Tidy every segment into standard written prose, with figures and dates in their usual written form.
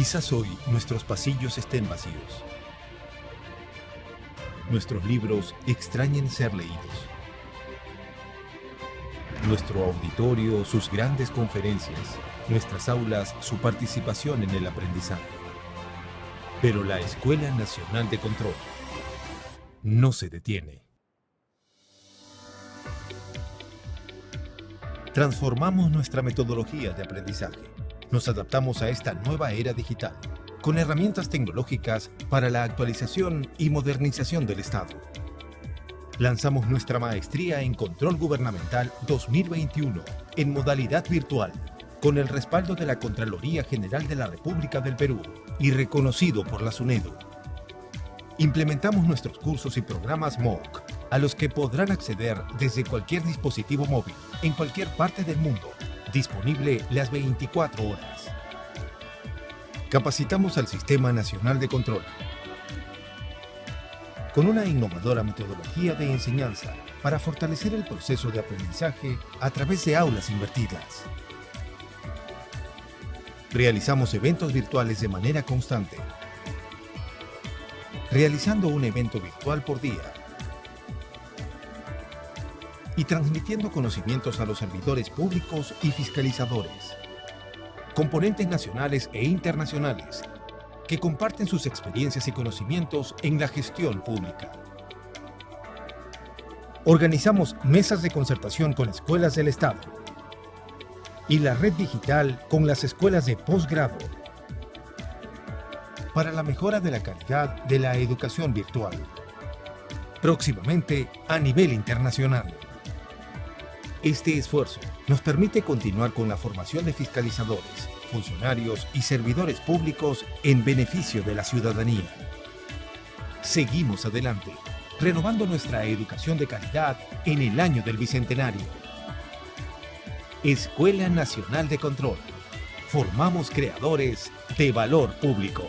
Quizás hoy nuestros pasillos estén vacíos. Nuestros libros extrañen ser leídos. Nuestro auditorio, sus grandes conferencias. Nuestras aulas, su participación en el aprendizaje. Pero la Escuela Nacional de Control no se detiene. Transformamos nuestra metodología de aprendizaje. Nos adaptamos a esta nueva era digital, con herramientas tecnológicas para la actualización y modernización del Estado. Lanzamos nuestra maestría en Control Gubernamental 2021 en modalidad virtual, con el respaldo de la Contraloría General de la República del Perú y reconocido por la SUNEDU. Implementamos nuestros cursos y programas MOOC, a los que podrán acceder desde cualquier dispositivo móvil, en cualquier parte del mundo, disponible las 24 horas. Capacitamos al Sistema Nacional de Control con una innovadora metodología de enseñanza para fortalecer el proceso de aprendizaje a través de aulas invertidas. Realizamos eventos virtuales de manera constante, realizando un evento virtual por día y transmitiendo conocimientos a los servidores públicos y fiscalizadores, componentes nacionales e internacionales que comparten sus experiencias y conocimientos en la gestión pública. Organizamos mesas de concertación con escuelas del Estado y la red digital con las escuelas de posgrado para la mejora de la calidad de la educación virtual. Próximamente a nivel internacional. Este esfuerzo nos permite continuar con la formación de fiscalizadores, funcionarios y servidores públicos en beneficio de la ciudadanía. Seguimos adelante, renovando nuestra educación de calidad en el año del Bicentenario. Escuela Nacional de Control. Formamos creadores de valor público.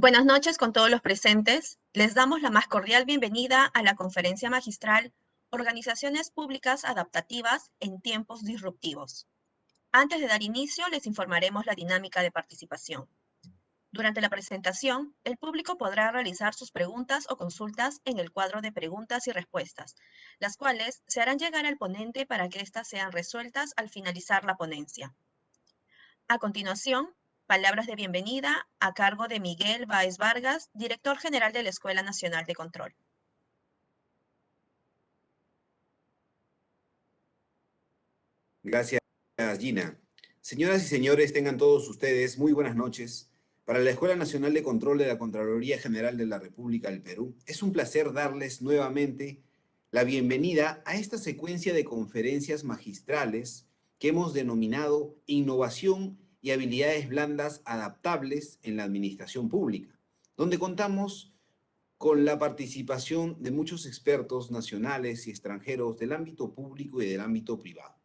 Buenas noches con todos los presentes. Les damos la más cordial bienvenida a la conferencia magistral Organizaciones Públicas Adaptativas en Tiempos Disruptivos. Antes de dar inicio, les informaremos la dinámica de participación. Durante la presentación, el público podrá realizar sus preguntas o consultas en el cuadro de preguntas y respuestas, las cuales se harán llegar al ponente para que éstas sean resueltas al finalizar la ponencia. A continuación, palabras de bienvenida a cargo de Miguel Báez Vargas, director general de la Escuela Nacional de Control. Gracias, Gina. Señoras y señores, tengan todos ustedes muy buenas noches. Para la Escuela Nacional de Control de la Contraloría General de la República del Perú, es un placer darles nuevamente la bienvenida a esta secuencia de conferencias magistrales que hemos denominado Innovación y habilidades blandas adaptables en la administración pública, donde contamos con la participación de muchos expertos nacionales y extranjeros del ámbito público y del ámbito privado.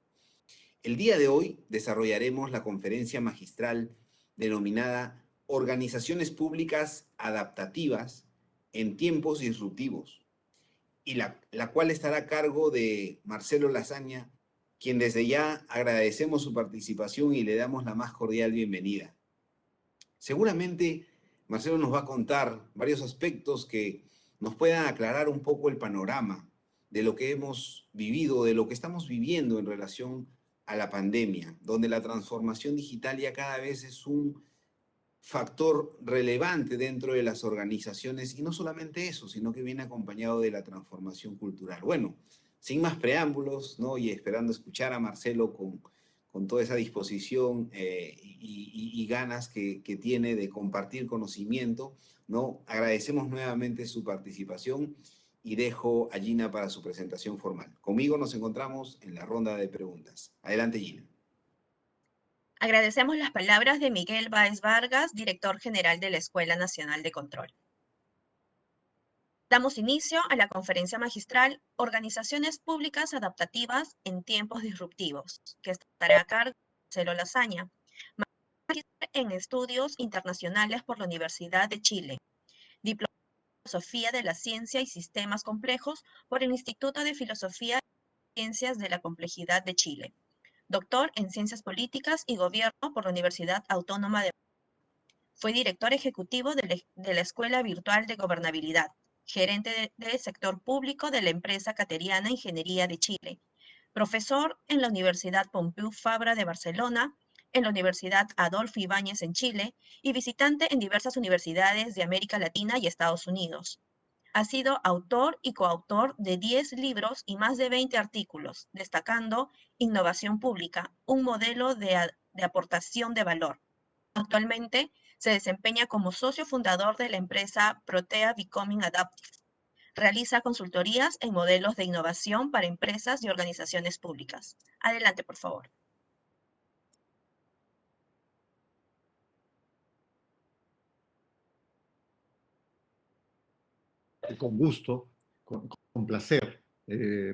El día de hoy desarrollaremos la conferencia magistral denominada Organizaciones Públicas Adaptativas en Tiempos Disruptivos, y la cual estará a cargo de Marcelo Lasaña, quien desde ya agradecemos su participación y le damos la más cordial bienvenida. Seguramente Marcelo nos va a contar varios aspectos que nos puedan aclarar un poco el panorama de lo que hemos vivido, de lo que estamos viviendo en relación a la pandemia, donde la transformación digital ya cada vez es un factor relevante dentro de las organizaciones, y no solamente eso, sino que viene acompañado de la transformación cultural. Bueno, sin más preámbulos, ¿no? Y esperando escuchar a Marcelo con con toda esa disposición y ganas que tiene de compartir conocimiento, ¿no? Agradecemos nuevamente su participación y dejo a Gina para su presentación formal. Conmigo nos encontramos en la ronda de preguntas. Adelante, Gina. Agradecemos las palabras de Miguel Báez Vargas, director general de la Escuela Nacional de Control. Damos inicio a la conferencia magistral Organizaciones Públicas Adaptativas en Tiempos Disruptivos, que estará a cargo de Marcelo Lasaña, magíster en Estudios Internacionales por la Universidad de Chile, diplomado en Filosofía de la Ciencia y Sistemas Complejos por el Instituto de Filosofía y Ciencias de la Complejidad de Chile, doctor en Ciencias Políticas y Gobierno por la Universidad Autónoma de Barcelona. Fue director ejecutivo de la Escuela Virtual de Gobernabilidad, gerente del sector público de la empresa Cateriana Ingeniería de Chile, profesor en la Universidad Pompeu Fabra de Barcelona, en la Universidad Adolfo Ibáñez en Chile y visitante en diversas universidades de América Latina y Estados Unidos. Ha sido autor y coautor de 10 libros y más de 20 artículos, destacando Innovación Pública, un modelo de aportación de valor. Actualmente se desempeña como socio fundador de la empresa Protea Becoming Adaptive. Realiza consultorías en modelos de innovación para empresas y organizaciones públicas. Adelante, por favor. Con gusto, con placer,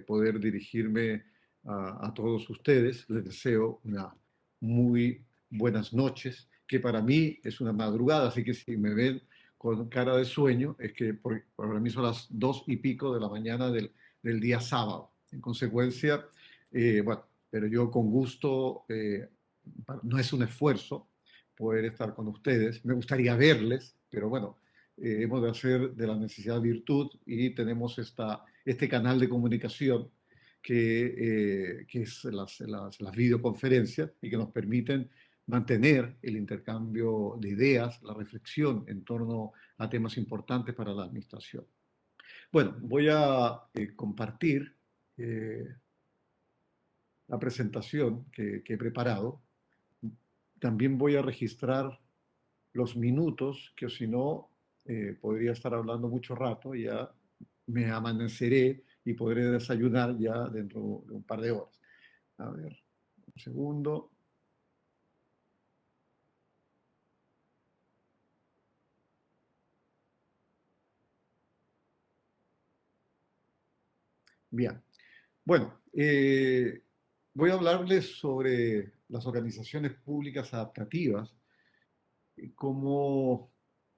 poder dirigirme a todos ustedes. Les deseo una muy buenas noches, que para mí es una madrugada, así que si me ven con cara de sueño, es que para mí son las 2:00 de la mañana del día sábado. En consecuencia, bueno, pero yo con gusto, no es un esfuerzo poder estar con ustedes. Me gustaría verles, pero bueno, hemos de hacer de la necesidad virtud y tenemos este canal de comunicación que es las videoconferencias y que nos permiten mantener el intercambio de ideas, la reflexión en torno a temas importantes para la administración. Bueno, voy a compartir la presentación que he preparado. También voy a registrar los minutos, que si no, podría estar hablando mucho rato, ya me amaneceré y podré desayunar ya dentro de un par de horas. A ver, un segundo. Bien, bueno, voy a hablarles sobre las organizaciones públicas adaptativas como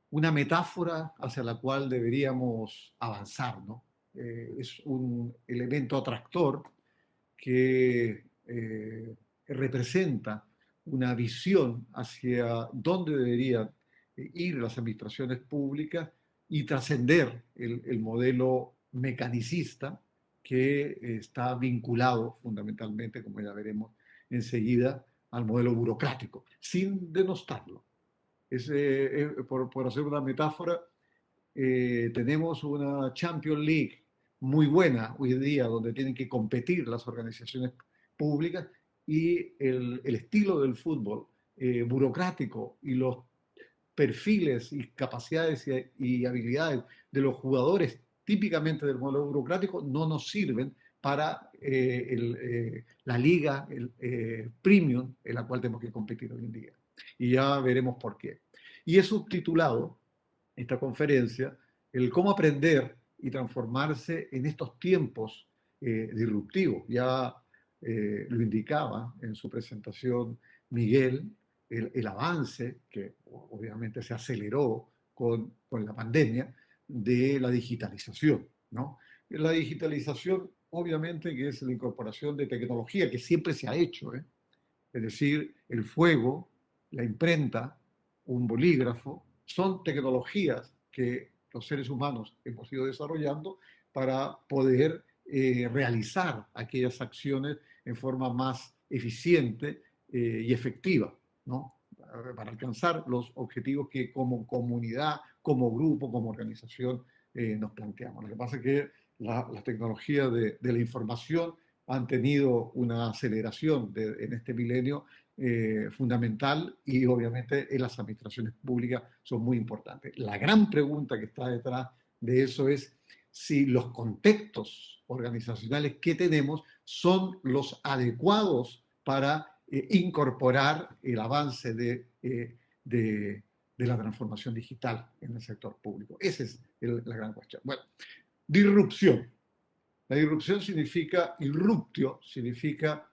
una metáfora hacia la cual deberíamos avanzar, ¿no? Es un elemento atractor que representa una visión hacia dónde deberían ir las administraciones públicas y trascender el modelo mecanicista que está vinculado fundamentalmente, como ya veremos enseguida, al modelo burocrático, sin denostarlo. Por hacer una metáfora, tenemos una Champions League muy buena hoy día, donde tienen que competir las organizaciones públicas, y el estilo del fútbol burocrático y los perfiles y capacidades y habilidades de los jugadores típicamente del modelo burocrático no nos sirven para la liga premium en la cual tenemos que competir hoy en día. Y ya veremos por qué. Y he subtitulado esta conferencia el cómo aprender y transformarse en estos tiempos disruptivos. Ya lo indicaba en su presentación Miguel, el avance que obviamente se aceleró con la pandemia de la digitalización, ¿no? La digitalización, obviamente, que es la incorporación de tecnología que siempre se ha hecho, ¿eh? Es decir, el fuego, la imprenta, un bolígrafo, son tecnologías que los seres humanos hemos ido desarrollando para poder realizar aquellas acciones en forma más eficiente y efectiva, ¿no? Para alcanzar los objetivos que como comunidad, como grupo, como organización nos planteamos. Lo que pasa es que la tecnología de la información han tenido una aceleración en este milenio fundamental, y obviamente en las administraciones públicas son muy importantes. La gran pregunta que está detrás de eso es si los contextos organizacionales que tenemos son los adecuados para incorporar el avance de la transformación digital en el sector público. Esa es la gran cuestión. Bueno, disrupción. La disrupción significa, irruptio significa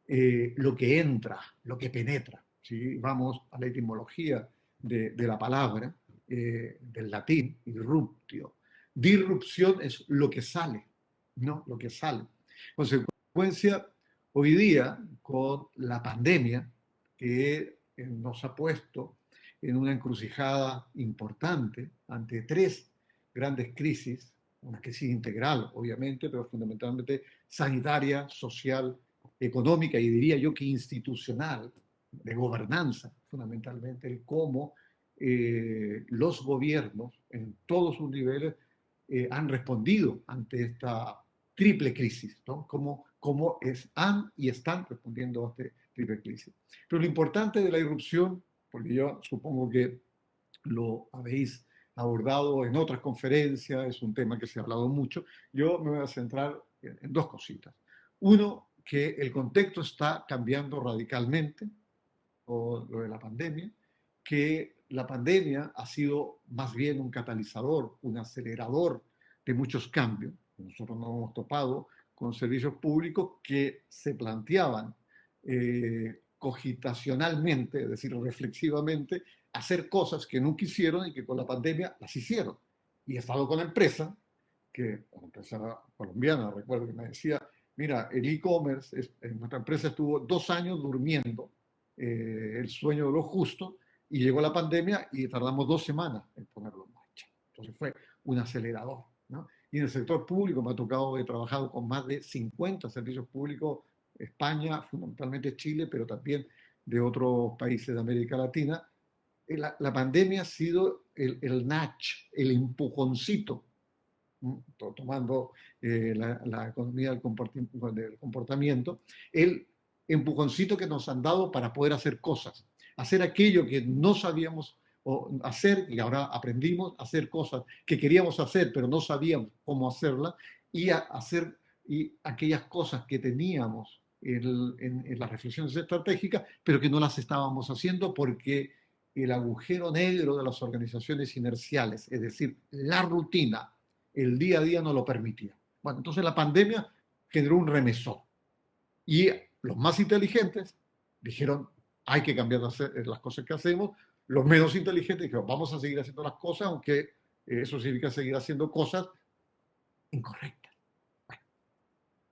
lo que entra, lo que penetra. Si vamos a la etimología de la palabra, del latín, irruptio. Disrupción es lo que sale, ¿no? Lo que sale. Consecuencia, hoy día, con la pandemia, que nos ha puesto en una encrucijada importante ante tres grandes crisis, una crisis integral, obviamente, pero fundamentalmente sanitaria, social, económica y diría yo que institucional, de gobernanza, fundamentalmente, el cómo los gobiernos en todos sus niveles han respondido ante esta triple crisis, ¿no? Cómo han y están respondiendo a esta triple crisis. Pero lo importante de la irrupción, porque yo supongo que lo habéis abordado en otras conferencias, es un tema que se ha hablado mucho, yo me voy a centrar en dos cositas. Uno, que el contexto está cambiando radicalmente, o lo de la pandemia, que la pandemia ha sido más bien un catalizador, un acelerador de muchos cambios. Nosotros nos hemos topado con servicios públicos que se planteaban cogitacionalmente, es decir, reflexivamente, hacer cosas que nunca hicieron y que con la pandemia las hicieron. Y he estado con la empresa, que una empresa colombiana, recuerdo que me decía, mira, el e-commerce, nuestra empresa estuvo 2 años durmiendo el sueño de lo justo, y llegó la pandemia y tardamos 2 semanas en ponerlo en marcha. Entonces fue un acelerador, ¿no? Y en el sector público me ha tocado, he trabajado con más de 50 servicios públicos, España, fundamentalmente Chile, pero también de otros países de América Latina. La pandemia ha sido el nudge, el empujoncito, tomando la economía del comportamiento, el empujoncito que nos han dado para poder hacer cosas, hacer aquello que no sabíamos hacer y ahora aprendimos, a hacer cosas que queríamos hacer pero no sabíamos cómo hacerlas, y hacer aquellas cosas que teníamos en las reflexiones estratégicas pero que no las estábamos haciendo porque el agujero negro de las organizaciones inerciales, es decir, la rutina, el día a día no lo permitía. Bueno, entonces la pandemia generó un remesón. Y los más inteligentes dijeron, hay que cambiar las cosas que hacemos. Los menos inteligentes dijeron, vamos a seguir haciendo las cosas, aunque eso significa seguir haciendo cosas incorrectas. Bueno,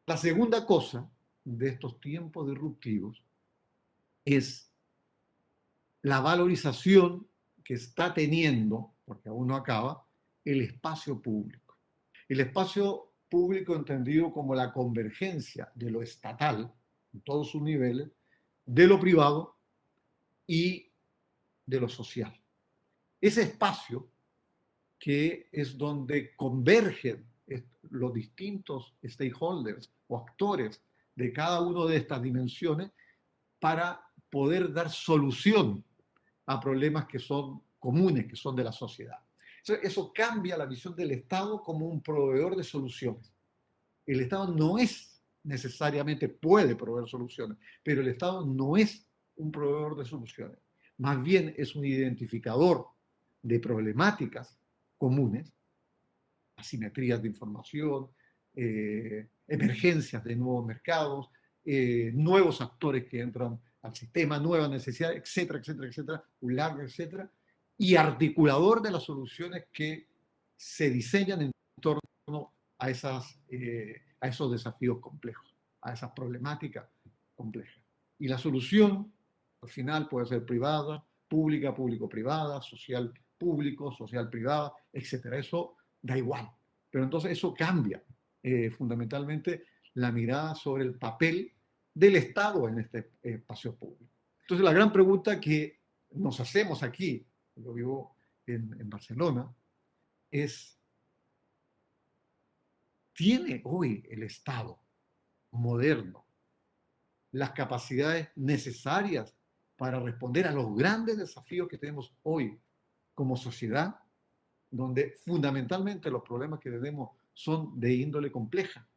la segunda cosa de estos tiempos disruptivos es la valorización que está teniendo, porque aún no acaba, el espacio público. El espacio público entendido como la convergencia de lo estatal, en todos sus niveles, de lo privado y de lo social. Ese espacio que es donde convergen los distintos stakeholders o actores de cada una de estas dimensiones para poder dar solución a problemas que son comunes, que son de la sociedad. Eso cambia la visión del Estado como un proveedor de soluciones. El Estado no es necesariamente, puede proveer soluciones, pero el Estado no es un proveedor de soluciones. Más bien es un identificador de problemáticas comunes, asimetrías de información, emergencias de nuevos mercados, nuevos actores que entran al sistema, nuevas necesidades, etcétera, etcétera, etcétera, un largo etcétera, y articulador de las soluciones que se diseñan en torno a esos desafíos complejos, a esas problemáticas complejas. Y la solución, al final, puede ser privada, pública, público-privada, social público, social privada, etcétera. Eso da igual. Pero entonces eso cambia fundamentalmente la mirada sobre el papel del Estado en este espacio público. Entonces la gran pregunta que nos hacemos aquí, yo vivo en Barcelona, es, ¿tiene hoy el Estado moderno, las capacidades necesarias para responder a los grandes desafíos que tenemos hoy como sociedad, donde fundamentalmente los problemas que tenemos son de índole compleja.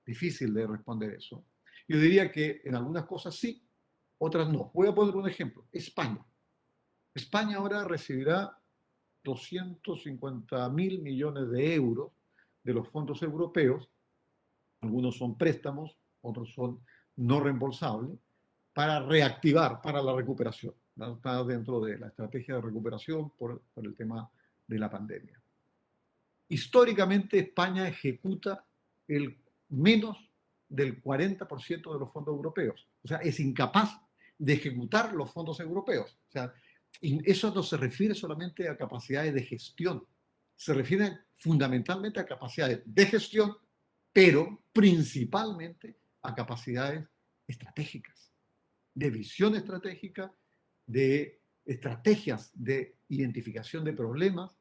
Difícil de responder eso. Yo diría que en algunas cosas sí, otras no. Voy a poner un ejemplo. España. España ahora recibirá 250.000 millones de euros de los fondos europeos. Algunos son préstamos, otros son no reembolsables, para reactivar, para la recuperación. Está dentro de la estrategia de recuperación por el tema de la pandemia. Históricamente España ejecuta menos del 40% de los fondos europeos. O sea, es incapaz de ejecutar los fondos europeos. O sea, y eso no se refiere solamente a capacidades de gestión, se refiere fundamentalmente a capacidades de gestión, pero principalmente a capacidades estratégicas, de visión estratégica, de estrategias de identificación de problemas,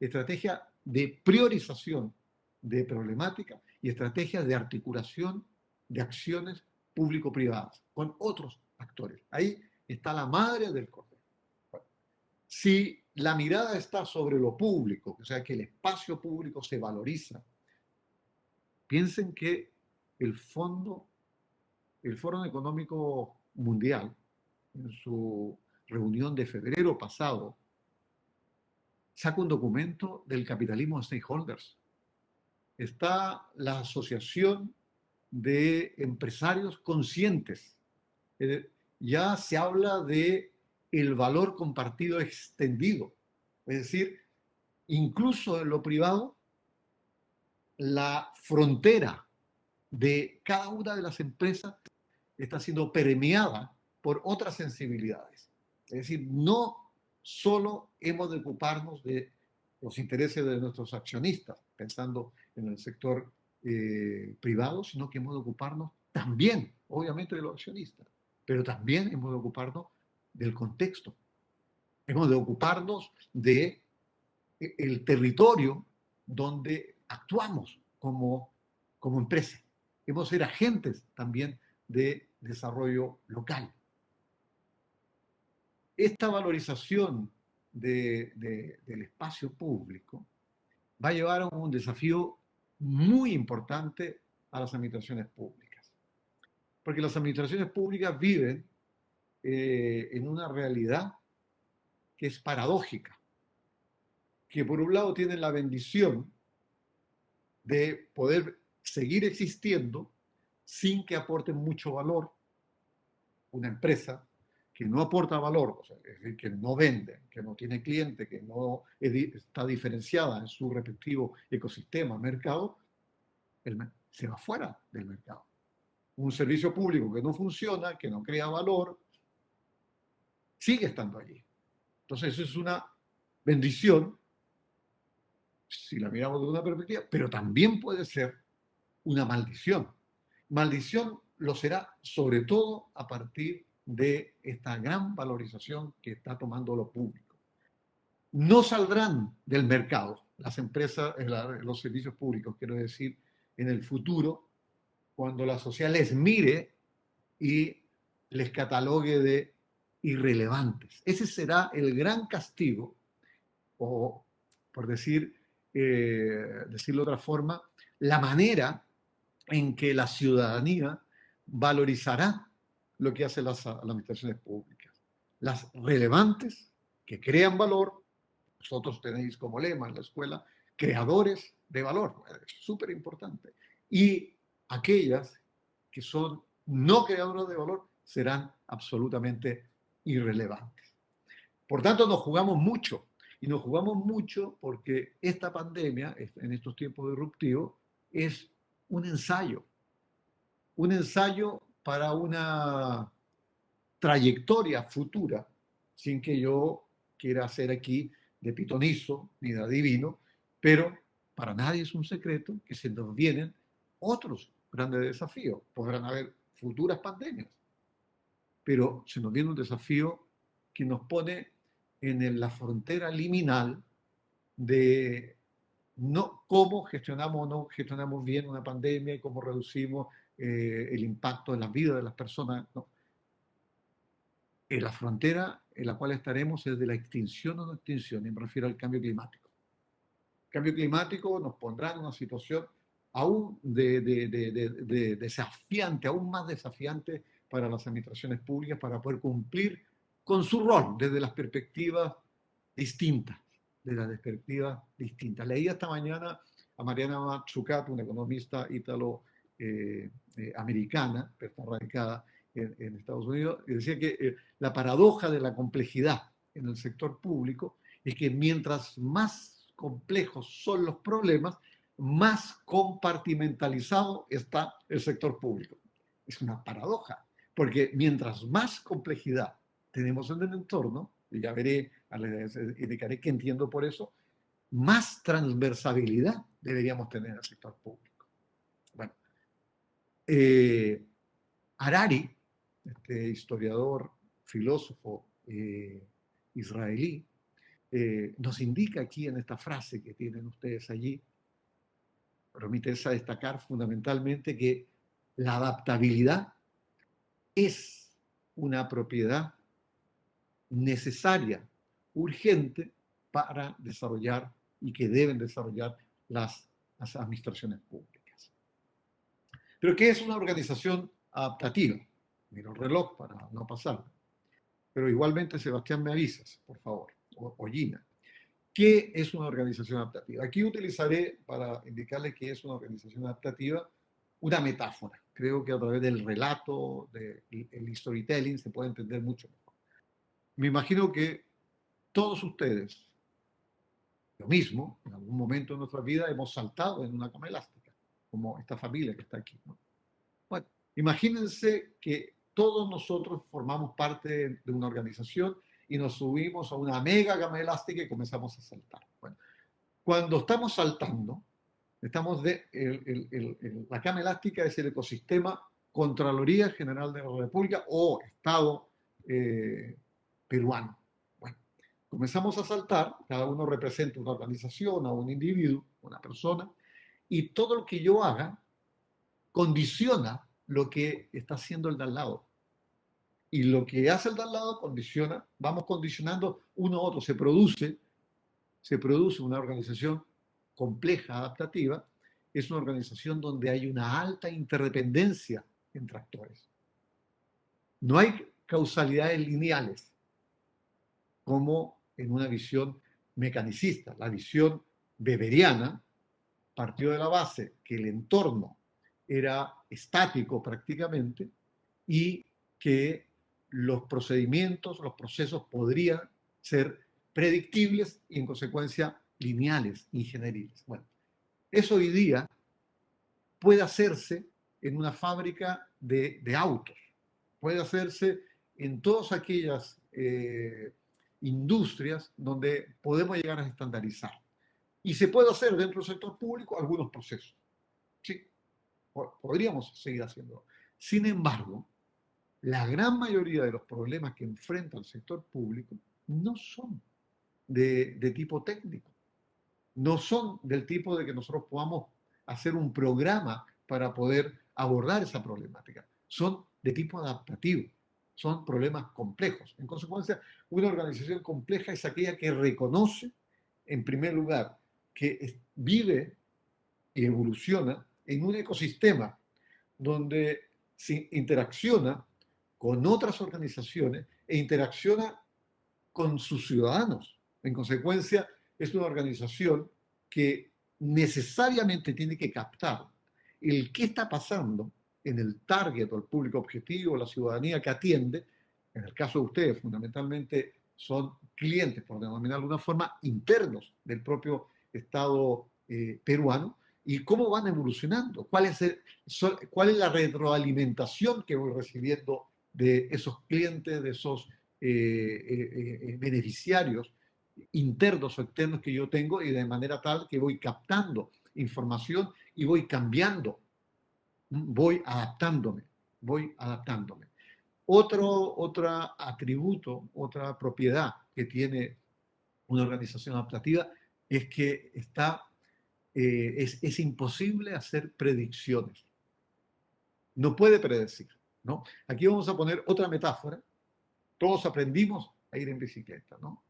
estrategia de priorización de problemáticas y estrategias de articulación de acciones público-privadas con otros actores. Ahí está la madre del cordero. Bueno, si la mirada está sobre lo público, o sea, que el espacio público se valoriza, piensen que el Foro Económico Mundial, en su reunión de febrero pasado, saca un documento del capitalismo de stakeholders. Está la Asociación de Empresarios Conscientes. Ya se habla de el valor compartido extendido. Es decir, incluso en lo privado, la frontera de cada una de las empresas está siendo permeada por otras sensibilidades. Es decir, no solo hemos de ocuparnos de los intereses de nuestros accionistas, pensando en el sector privado, sino que hemos de ocuparnos también, obviamente, de los accionistas, pero también hemos de ocuparnos del contexto. Hemos de ocuparnos del territorio donde actuamos como empresa. Hemos de ser agentes también de desarrollo local. Esta valorización del espacio público va a llevar a un desafío muy importante a las administraciones públicas. Porque las administraciones públicas viven en una realidad que es paradójica. Que por un lado tienen la bendición de poder seguir existiendo sin que aporten mucho valor. Una empresa que no aporta valor, o sea, es decir, que no vende, que no tiene cliente, que no está diferenciada en su respectivo ecosistema, mercado, se va fuera del mercado. Un servicio público que no funciona, que no crea valor, sigue estando allí. Entonces, eso es una bendición, si la miramos de una perspectiva, pero también puede ser una maldición. Maldición lo será sobre todo a partir de esta gran valorización que está tomando lo público. No saldrán del mercado las empresas, los servicios públicos, quiero decir, en el futuro, cuando la sociedad les mire y les catalogue de irrelevantes. Ese será el gran castigo, o por decirlo de otra forma, la manera en que la ciudadanía valorizará lo que hacen las administraciones públicas. Las relevantes, que crean valor, vosotros tenéis como lema en la escuela, creadores de valor, es súper importante. Y aquellas que son no creadoras de valor serán absolutamente irrelevantes. Por tanto, nos jugamos mucho. Y nos jugamos mucho porque esta pandemia, en estos tiempos disruptivos, es un ensayo para una trayectoria futura, sin que yo quiera hacer aquí de pitonizo ni de adivino, pero para nadie es un secreto que se nos vienen otros grandes desafíos. Podrán haber futuras pandemias, pero se nos viene un desafío que nos pone en la frontera liminal de no cómo gestionamos o no gestionamos bien una pandemia y cómo reducimos el impacto en la vida de las personas. No. La frontera en la cual estaremos es de la extinción o no extinción, y me refiero al cambio climático. El cambio climático nos pondrá en una situación aún desafiante, aún más desafiante para las administraciones públicas para poder cumplir con su rol desde las perspectivas distintas. Leí esta mañana a Mariana Mazzucato, una economista italo-americana, pero está radicada en Estados Unidos, y decía que la paradoja de la complejidad en el sector público es que mientras más complejos son los problemas, más compartimentalizado está el sector público. Es una paradoja, porque mientras más complejidad tenemos en el entorno, y ya veré, les indicaré que entiendo por eso, más transversabilidad deberíamos tener en el sector público. Bueno, Harari, este historiador, filósofo israelí, nos indica aquí en esta frase que tienen ustedes allí, pero me interesa destacar fundamentalmente que la adaptabilidad es una propiedad necesaria, urgente, para desarrollar y que deben desarrollar las administraciones públicas. Pero ¿qué es una organización adaptativa? Miro el reloj para no pasar. Pero igualmente, Sebastián, me avisas, por favor, o Gina. ¿Qué es una organización adaptativa? Aquí utilizaré, para indicarles qué es una organización adaptativa, una metáfora. Creo que a través del relato, del storytelling, se puede entender mucho mejor. Me imagino que todos ustedes, lo mismo, en algún momento de nuestra vida hemos saltado en una cama elástica, como esta familia que está aquí, ¿no? Bueno, imagínense que todos nosotros formamos parte de una organización y nos subimos a una mega cama elástica y comenzamos a saltar. Bueno, cuando estamos saltando, la cama elástica es el ecosistema Contraloría General de la República o Estado peruano. Bueno, comenzamos a saltar, cada uno representa una organización, a un individuo, una persona, y todo lo que yo haga condiciona lo que está haciendo el de al lado. Y lo que hace el de al lado condiciona, vamos condicionando uno a otro, se produce una organización compleja, adaptativa, es una organización donde hay una alta interdependencia entre actores. No hay causalidades lineales, como en una visión mecanicista. La visión weberiana partió de la base que el entorno era estático prácticamente y que los procedimientos, los procesos podrían ser predictibles y en consecuencia lineales, ingenieriles. Bueno, eso hoy día puede hacerse en una fábrica de autos, puede hacerse en todas aquellas industrias donde podemos llegar a estandarizar. Y se puede hacer dentro del sector público algunos procesos. Sí, podríamos seguir haciéndolo. Sin embargo, la gran mayoría de los problemas que enfrenta el sector público no son de tipo técnico, no son del tipo de que nosotros podamos hacer un programa para poder abordar esa problemática, son de tipo adaptativo, son problemas complejos. En consecuencia, una organización compleja es aquella que reconoce, en primer lugar, que vive y evoluciona en un ecosistema donde se interacciona con otras organizaciones e interacciona con sus ciudadanos. En consecuencia, es una organización que necesariamente tiene que captar el qué está pasando en el target o el público objetivo, la ciudadanía que atiende. En el caso de ustedes, fundamentalmente son clientes, por denominarlo de una forma, internos del propio Estado peruano, y cómo van evolucionando, cuál es la retroalimentación que voy recibiendo de esos clientes, de esos beneficiarios internos o externos que yo tengo, y de manera tal que voy captando información y voy cambiando, voy adaptándome. Otro atributo, otra propiedad que tiene una organización adaptativa es que está es imposible hacer predicciones. No puede predecir, ¿no? Aquí vamos a poner otra metáfora. Todos aprendimos a ir en bicicleta, ¿no?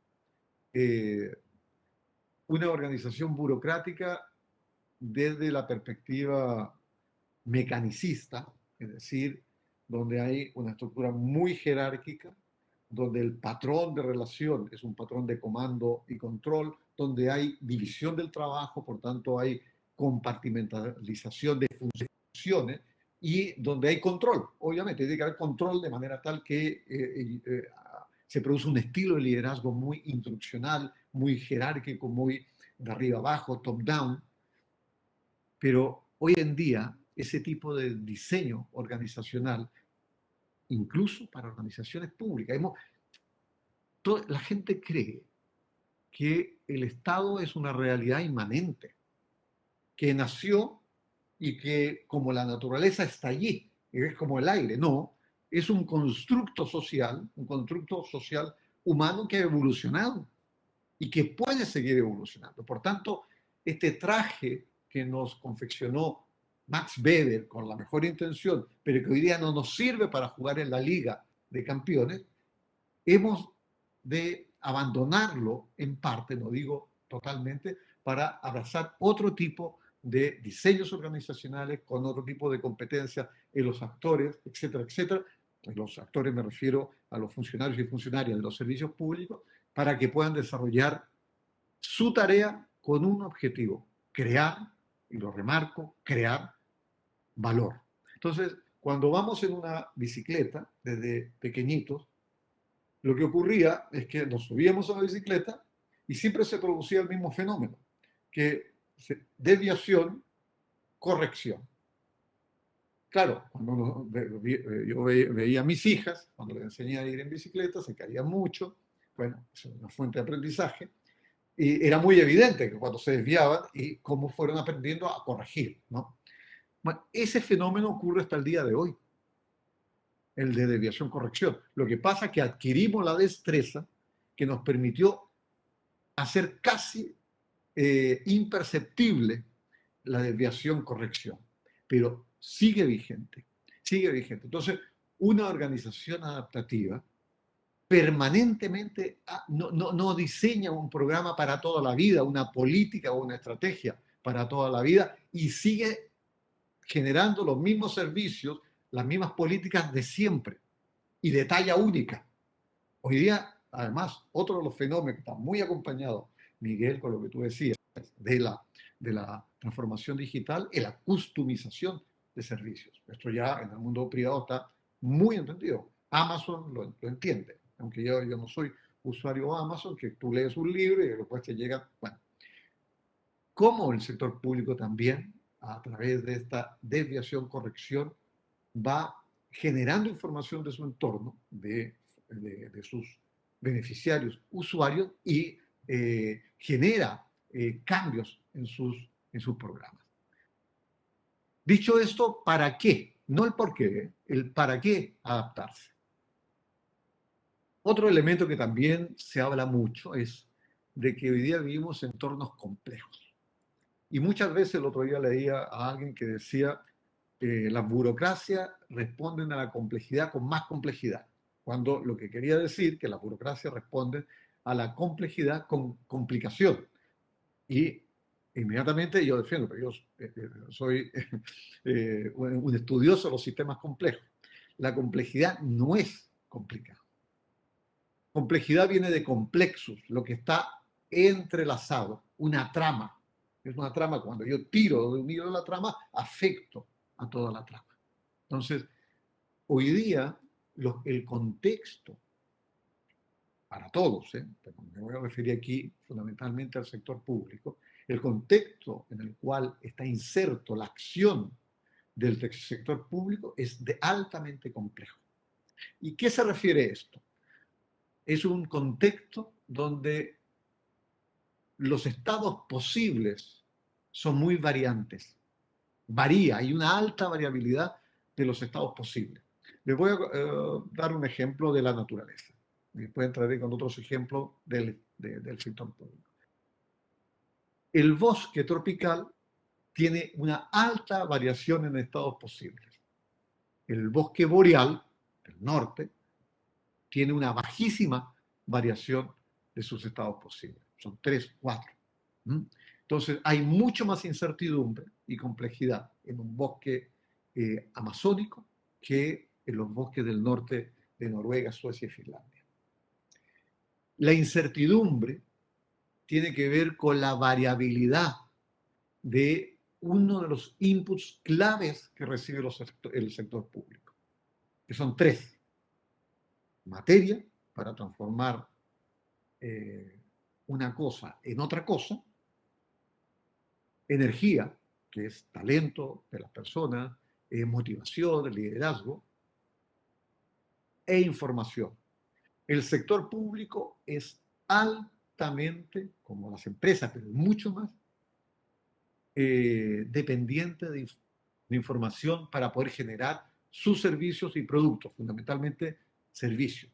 Una organización burocrática desde la perspectiva mecanicista, es decir, donde hay una estructura muy jerárquica, donde el patrón de relación es un patrón de comando y control, donde hay división del trabajo, por tanto hay compartimentalización de funciones y donde hay control. Obviamente tiene que haber control de manera tal que se produce un estilo de liderazgo muy instruccional, muy jerárquico, muy de arriba abajo, top down. Pero hoy en día ese tipo de diseño organizacional, incluso para organizaciones públicas, la gente cree que el Estado es una realidad inmanente, que nació y que como la naturaleza está allí, es como el aire. No, es un constructo social humano que ha evolucionado y que puede seguir evolucionando. Por tanto, este traje que nos confeccionó Max Weber con la mejor intención, pero que hoy día no nos sirve para jugar en la Liga de Campeones, hemos de abandonarlo en parte, no digo totalmente, para abrazar otro tipo de diseños organizacionales con otro tipo de competencias en los actores, etcétera, etcétera. En los actores me refiero a los funcionarios y funcionarias de los servicios públicos, para que puedan desarrollar su tarea con un objetivo: crear, y lo remarco, crear valor. Entonces, cuando vamos en una bicicleta desde pequeñitos, lo que ocurría es que nos subíamos a la bicicleta y siempre se producía el mismo fenómeno, que desviación, corrección. Claro, cuando yo veía a mis hijas, cuando les enseñé a ir en bicicleta, se caían mucho. Bueno, es una fuente de aprendizaje. Y era muy evidente que cuando se desviaban y cómo fueron aprendiendo a corregir, ¿no? Bueno, ese fenómeno ocurre hasta el día de hoy, el de desviación-corrección. Lo que pasa es que adquirimos la destreza que nos permitió hacer casi imperceptible la desviación-corrección, pero sigue vigente, sigue vigente. Entonces, una organización adaptativa permanentemente no diseña un programa para toda la vida, una política o una estrategia para toda la vida, y sigue generando los mismos servicios, las mismas políticas de siempre y de talla única. Hoy día, además, otro de los fenómenos que está muy acompañado, Miguel, con lo que tú decías, de la transformación digital, es la customización de servicios. Esto ya en el mundo privado está muy entendido. Amazon lo entiende, aunque yo no soy usuario de Amazon, que tú lees un libro y después te llega. Bueno, como el sector público también, a través de esta desviación, corrección, va generando información de su entorno, de sus beneficiarios, usuarios, y genera cambios en sus programas. Dicho esto, ¿para qué? No el por qué, el para qué adaptarse. Otro elemento que también se habla mucho es de que hoy día vivimos entornos complejos. Y muchas veces el otro día leía a alguien que decía las burocracias responden a la complejidad con más complejidad, cuando lo que quería decir que la burocracia responde a la complejidad con complicación. Y inmediatamente yo defiendo, pero yo soy un estudioso de los sistemas complejos. La complejidad no es complicada. Complejidad viene de complexus, lo que está entrelazado, una trama. Es una trama, cuando yo tiro de un hilo de la trama, afecto a toda la trama. Entonces, hoy día, el contexto, para todos, pero me voy a referir aquí fundamentalmente al sector público, el contexto en el cual está inserto la acción del sector público es altamente complejo. ¿Y qué se refiere a esto? Es un contexto donde los estados posibles son muy variantes. Varía, hay una alta variabilidad de los estados posibles. Les voy a dar un ejemplo de la naturaleza. Después entraré con otros ejemplos del sector público. El bosque tropical tiene una alta variación en estados posibles. El bosque boreal del norte tiene una bajísima variación de sus estados posibles. Son 3, 4. Entonces, hay mucho más incertidumbre y complejidad en un bosque amazónico que en los bosques del norte de Noruega, Suecia y Finlandia. La incertidumbre tiene que ver con la variabilidad de uno de los inputs claves que recibe el sector público, que son 3. Materia, para transformar una cosa en otra cosa. Energía, que es talento de las personas, motivación, liderazgo. E información. El sector público es altamente, como las empresas, pero mucho más, dependiente de información para poder generar sus servicios y productos, fundamentalmente servicios.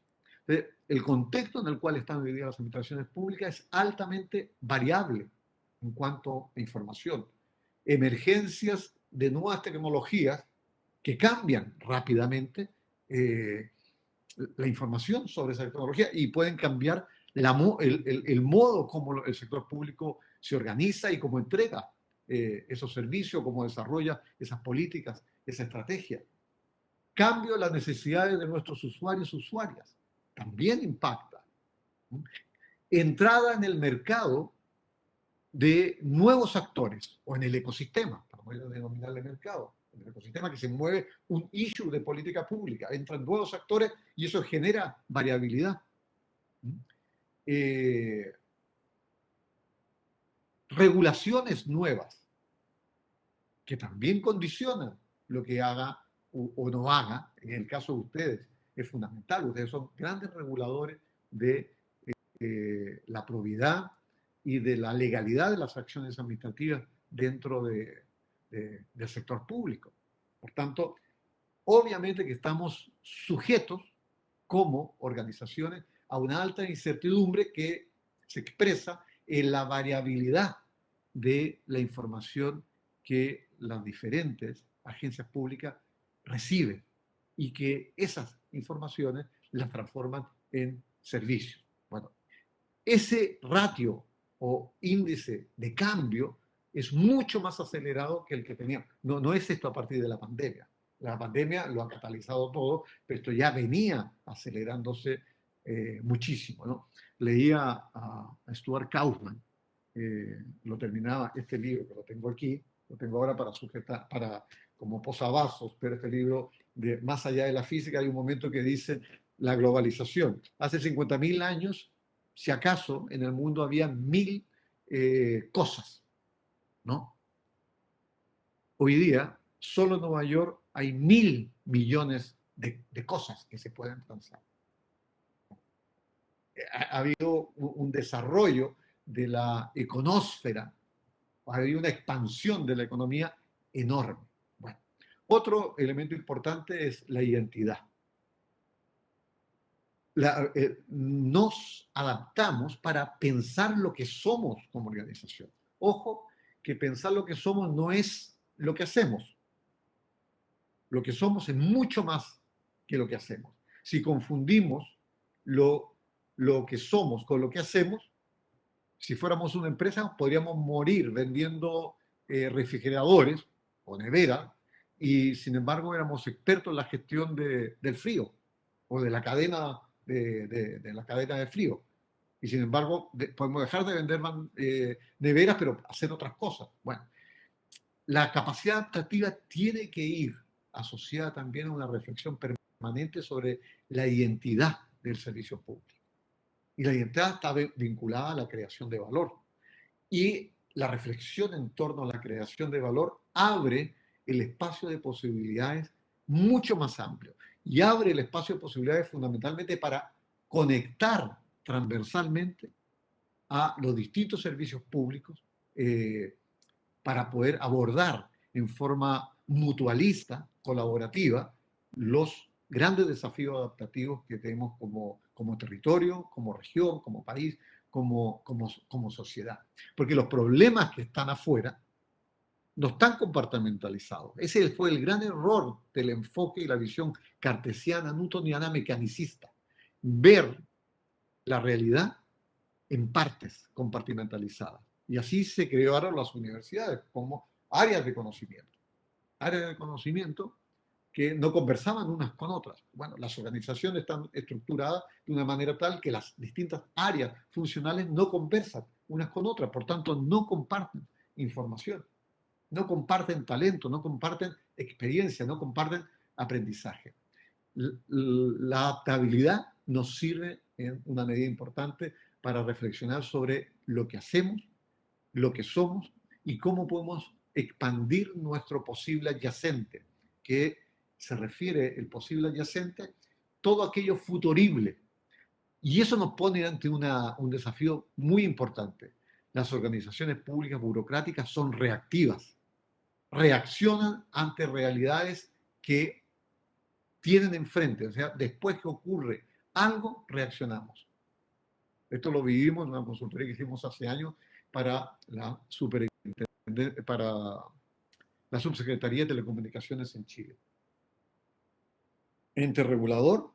Entonces, el contexto en el cual están hoy día las administraciones públicas es altamente variable en cuanto a información. Emergencias de nuevas tecnologías que cambian rápidamente la información sobre esa tecnología y pueden cambiar el modo como el sector público se organiza y cómo entrega esos servicios, cómo desarrolla esas políticas, esa estrategia. Cambio en las necesidades de nuestros usuarios y usuarias. También impacta. Entrada en el mercado de nuevos actores o en el ecosistema, para denominarle mercado, en el ecosistema que se mueve un issue de política pública. Entran nuevos actores y eso genera variabilidad. Regulaciones nuevas que también condicionan lo que haga o no haga, en el caso de ustedes, es fundamental. Ustedes son grandes reguladores de la probidad y de la legalidad de las acciones administrativas dentro del sector público. Por tanto, obviamente que estamos sujetos como organizaciones a una alta incertidumbre que se expresa en la variabilidad de la información que las diferentes agencias públicas reciben y que esas informaciones las transforman en servicios. Bueno, ese ratio o índice de cambio es mucho más acelerado que el que teníamos. No es esto a partir de la pandemia. La pandemia lo ha catalizado todo, pero esto ya venía acelerándose muchísimo, ¿no? Leía a Stuart Kauffman, lo terminaba este libro, que lo tengo aquí, lo tengo ahora para sujetar, como posavasos, pero este libro de Más allá de la física, hay un momento que dice la globalización. Hace 50.000 años, si acaso, en el mundo había 1.000 cosas, ¿no? Hoy día, solo en Nueva York hay 1.000 millones de cosas que se pueden transar. Ha habido un desarrollo de la econósfera, ha habido una expansión de la economía enorme. Bueno, otro elemento importante es la identidad. Nos adaptamos para pensar lo que somos como organización. Ojo, que pensar lo que somos no es lo que hacemos. Lo que somos es mucho más que lo que hacemos. Si confundimos lo que somos con lo que hacemos, si fuéramos una empresa, podríamos morir vendiendo refrigeradores o neveras, y sin embargo éramos expertos en la gestión del frío o de la cadena de frío. Y sin embargo, podemos dejar de vender neveras, pero hacer otras cosas. Bueno, la capacidad adaptativa tiene que ir asociada también a una reflexión permanente sobre la identidad del servicio público. Y la identidad está vinculada a la creación de valor. Y la reflexión en torno a la creación de valor abre el espacio de posibilidades mucho más amplio. Y abre el espacio de posibilidades fundamentalmente para conectar transversalmente a los distintos servicios públicos para poder abordar en forma mutualista, colaborativa, los grandes desafíos adaptativos que tenemos como territorio, como región, como país, como sociedad. Porque los problemas que están afuera no están compartimentalizados. Ese fue el gran error del enfoque y la visión cartesiana, newtoniana, mecanicista. Ver la realidad en partes compartimentalizadas. Y así se crearon las universidades como áreas de conocimiento. Áreas de conocimiento que no conversaban unas con otras. Bueno, las organizaciones están estructuradas de una manera tal que las distintas áreas funcionales no conversan unas con otras, por tanto no comparten información, no comparten talento, no comparten experiencia, no comparten aprendizaje. La adaptabilidad nos sirve en una medida importante para reflexionar sobre lo que hacemos, lo que somos y cómo podemos expandir nuestro posible adyacente, que se refiere el posible adyacente, todo aquello futurible. Y eso nos pone ante un desafío muy importante. Las organizaciones públicas burocráticas son reactivas, reaccionan ante realidades que tienen enfrente, o sea, después que ocurre algo, reaccionamos. Esto lo vivimos en una consultoría que hicimos hace años para la Subsecretaría de Telecomunicaciones en Chile. Ente regulador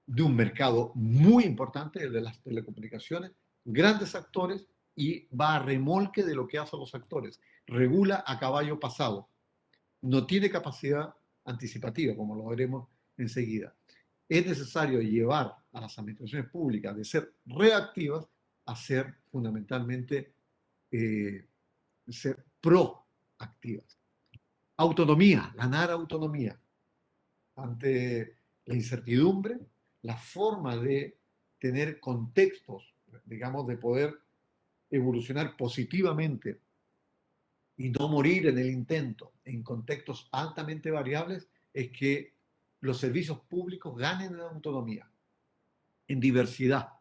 de un mercado muy importante, el de las telecomunicaciones, grandes actores, y va a remolque de lo que hacen los actores. Regula a caballo pasado. No tiene capacidad anticipativa, como lo veremos enseguida. Es necesario llevar a las administraciones públicas de ser reactivas a ser fundamentalmente ser proactivas. Autonomía, ganar autonomía ante la incertidumbre, la forma de tener contextos, digamos, de poder evolucionar positivamente y no morir en el intento en contextos altamente variables, es que los servicios públicos ganen en autonomía, en diversidad,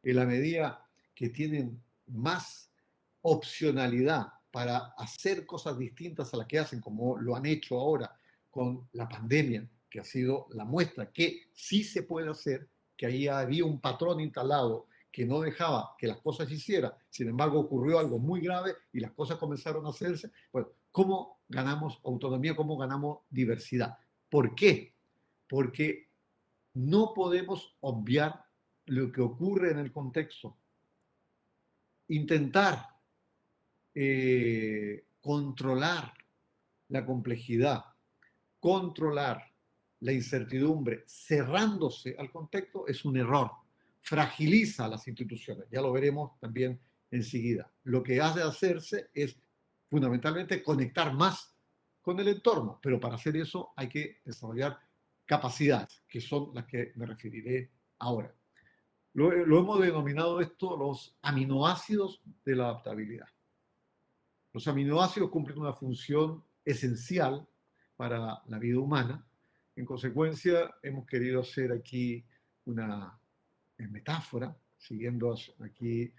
en la medida que tienen más opcionalidad para hacer cosas distintas a las que hacen, como lo han hecho ahora con la pandemia, que ha sido la muestra que sí se puede hacer, que ahí había un patrón instalado que no dejaba que las cosas se hicieran. Sin embargo, ocurrió algo muy grave y las cosas comenzaron a hacerse. Bueno, ¿cómo ganamos autonomía? ¿Cómo ganamos diversidad? ¿Por qué? Porque no podemos obviar lo que ocurre en el contexto. Intentar controlar la complejidad, controlar la incertidumbre, cerrándose al contexto, es un error. Fragiliza a las instituciones. Ya lo veremos también enseguida. Lo que ha de hacerse es fundamentalmente conectar más con el entorno, pero para hacer eso hay que desarrollar capacidades, que son las que me referiré ahora. Lo hemos denominado esto los aminoácidos de la adaptabilidad. Los aminoácidos cumplen una función esencial para la vida humana. En consecuencia, hemos querido hacer aquí una metáfora, siguiendo aquí,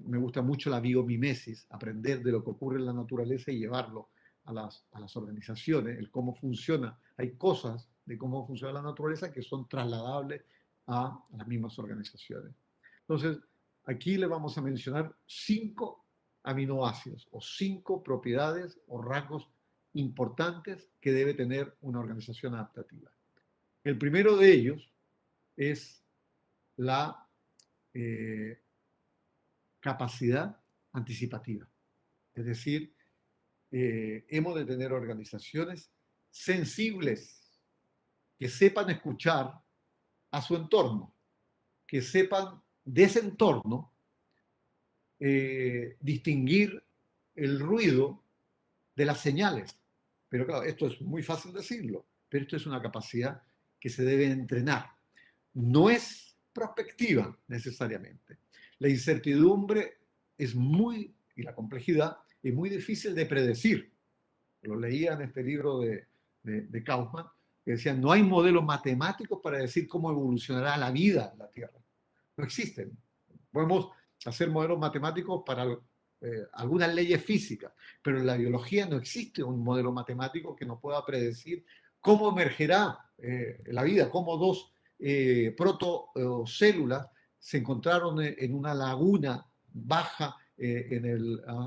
me gusta mucho la biomimesis, aprender de lo que ocurre en la naturaleza y llevarlo a las organizaciones, el cómo funciona. Hay cosas de cómo funciona la naturaleza que son trasladables a las mismas organizaciones. Entonces, aquí le vamos a mencionar 5 aminoácidos o 5 propiedades o rasgos importantes que debe tener una organización adaptativa. El primero de ellos es la capacidad anticipativa. Es decir, hemos de tener organizaciones sensibles que sepan escuchar a su entorno, que sepan de ese entorno distinguir el ruido de las señales. Pero claro, esto es muy fácil decirlo, pero esto es una capacidad que se debe entrenar. No es prospectiva necesariamente. La incertidumbre es y la complejidad es muy difícil de predecir. Lo leía en este libro de Kaufman, que decía, no hay modelos matemáticos para decir cómo evolucionará la vida en la Tierra. No existen. Podemos hacer modelos matemáticos para algunas leyes físicas, pero en la biología no existe un modelo matemático que nos pueda predecir cómo emergerá la vida, cómo dos protocélulas se encontraron en una laguna baja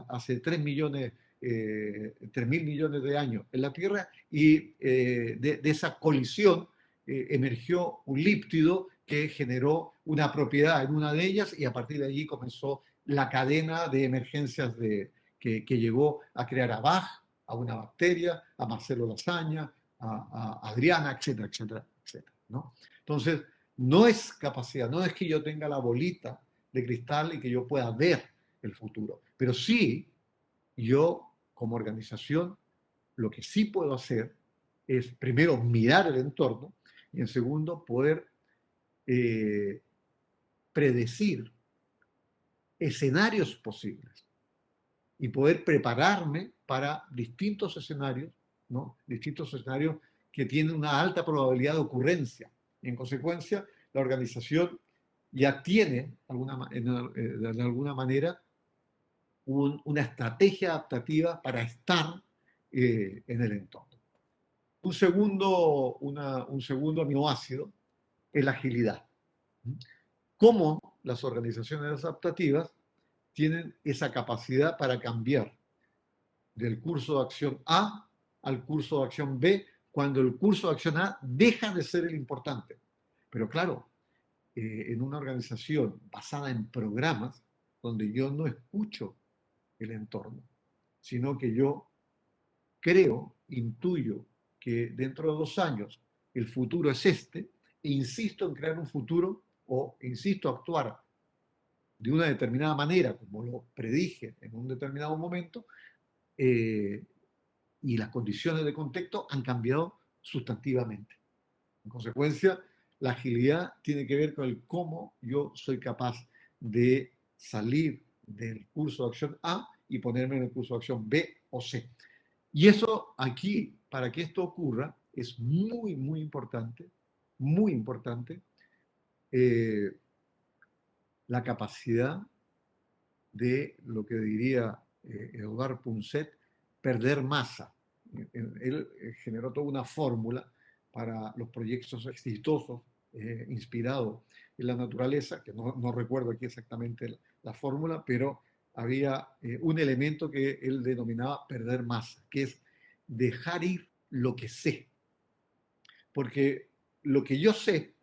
hace 3 millones 3.000 millones de años en la Tierra, y de esa colisión emergió un líptido que generó una propiedad en una de ellas, y a partir de allí comenzó la cadena de emergencias que llegó a crear a Bach, a una bacteria, a Marcelo Lasaña, a Adriana, etcétera, etcétera, etcétera, ¿no? Entonces, no es capacidad, no es que yo tenga la bolita de cristal y que yo pueda ver el futuro, pero sí, yo como organización, lo que sí puedo hacer es, primero, mirar el entorno, y en segundo, poder predecir escenarios posibles y poder prepararme para distintos escenarios, ¿no? Distintos escenarios que tienen una alta probabilidad de ocurrencia. Y en consecuencia, la organización ya tiene de alguna manera una estrategia adaptativa para estar en el entorno. Un segundo aminoácido es la agilidad. ¿Cómo las organizaciones adaptativas tienen esa capacidad para cambiar del curso de acción A al curso de acción B, cuando el curso de acción A deja de ser el importante? Pero claro, en una organización basada en programas, donde yo no escucho el entorno, sino que yo creo, intuyo que dentro de 2 años el futuro es este, e insisto en crear un futuro, o insisto a actuar de una determinada manera, como lo predije en un determinado momento, y las condiciones de contexto han cambiado sustantivamente. En consecuencia, la agilidad tiene que ver con el cómo yo soy capaz de salir del curso de acción A y ponerme en el curso de acción B o C. Y eso aquí, para que esto ocurra, es muy, muy importante, la capacidad de lo que diría Edouard Punset, perder masa. Él generó toda una fórmula para los proyectos exitosos inspirados en la naturaleza, que no recuerdo aquí exactamente la fórmula, pero había un elemento que él denominaba perder masa, que es dejar ir lo que sé. Porque lo que yo sé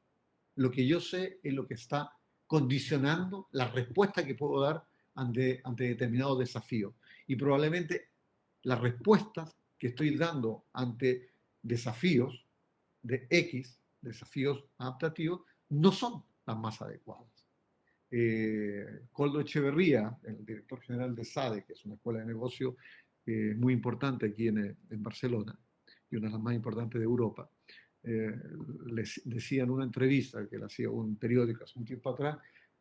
es lo que está condicionando la respuesta que puedo dar ante determinados desafíos. Y probablemente las respuestas que estoy dando ante desafíos de X, desafíos adaptativos, no son las más adecuadas. Koldo Echeverría, el director general de SADE, que es una escuela de negocio muy importante aquí en Barcelona, y una de las más importantes de Europa, les decía en una entrevista que le hacía un periódico hace un tiempo atrás,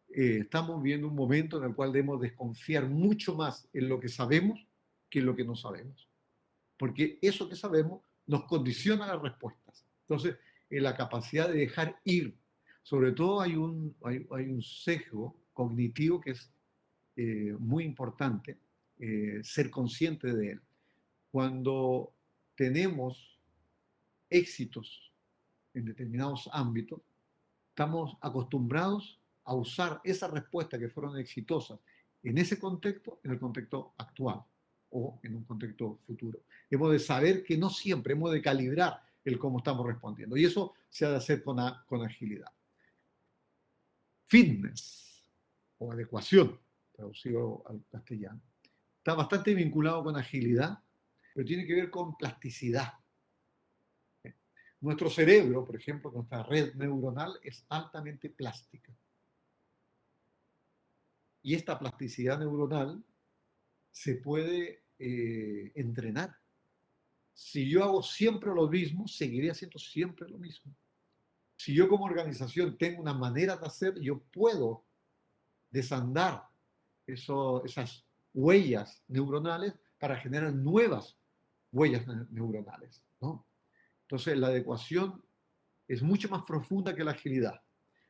estamos viendo un momento en el cual debemos desconfiar mucho más en lo que sabemos que en lo que no sabemos. Porque eso que sabemos nos condiciona las respuestas. Entonces, en la capacidad de dejar ir, sobre todo hay un sesgo cognitivo que es muy importante ser consciente de él. Cuando tenemos éxitos en determinados ámbitos, estamos acostumbrados a usar esas respuestas que fueron exitosas en ese contexto, en el contexto actual o en un contexto futuro. Hemos de saber que no siempre, hemos de calibrar el cómo estamos respondiendo, y eso se ha de hacer con agilidad. Fitness o adecuación, traducido al castellano, está bastante vinculado con agilidad, pero tiene que ver con plasticidad. Nuestro cerebro, por ejemplo, nuestra red neuronal es altamente plástica. Y esta plasticidad neuronal se puede entrenar. Si yo hago siempre lo mismo, seguiré haciendo siempre lo mismo. Si yo como organización tengo una manera de hacer, yo puedo desandar esas huellas neuronales para generar nuevas huellas neuronales, ¿no? Entonces, la adecuación es mucho más profunda que la agilidad.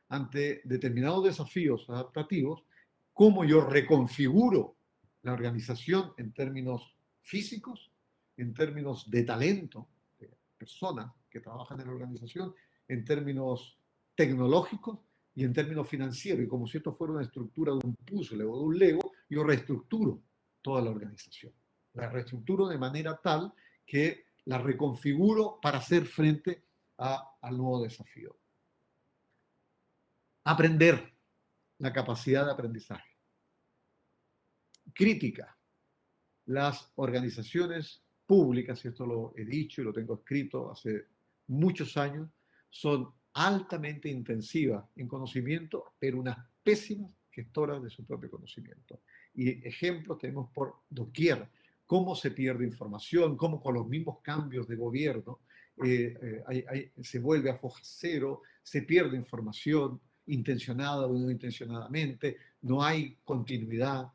Ante determinados desafíos adaptativos, cómo yo reconfiguro la organización en términos físicos, en términos de talento, de personas que trabajan en la organización, en términos tecnológicos y en términos financieros. Y como si esto fuera una estructura de un puzzle o de un Lego, yo reestructuro toda la organización. la reestructuro de manera tal que la reconfiguro para hacer frente al nuevo desafío. Aprender, la capacidad de aprendizaje. Crítica. Las organizaciones públicas, y esto lo he dicho y lo tengo escrito hace muchos años, son altamente intensivas en conocimiento, pero unas pésimas gestoras de su propio conocimiento. Y ejemplos tenemos por doquier, cómo se pierde información, cómo con los mismos cambios de gobierno se vuelve a foja cero, se pierde información intencionada o no intencionadamente, no hay continuidad,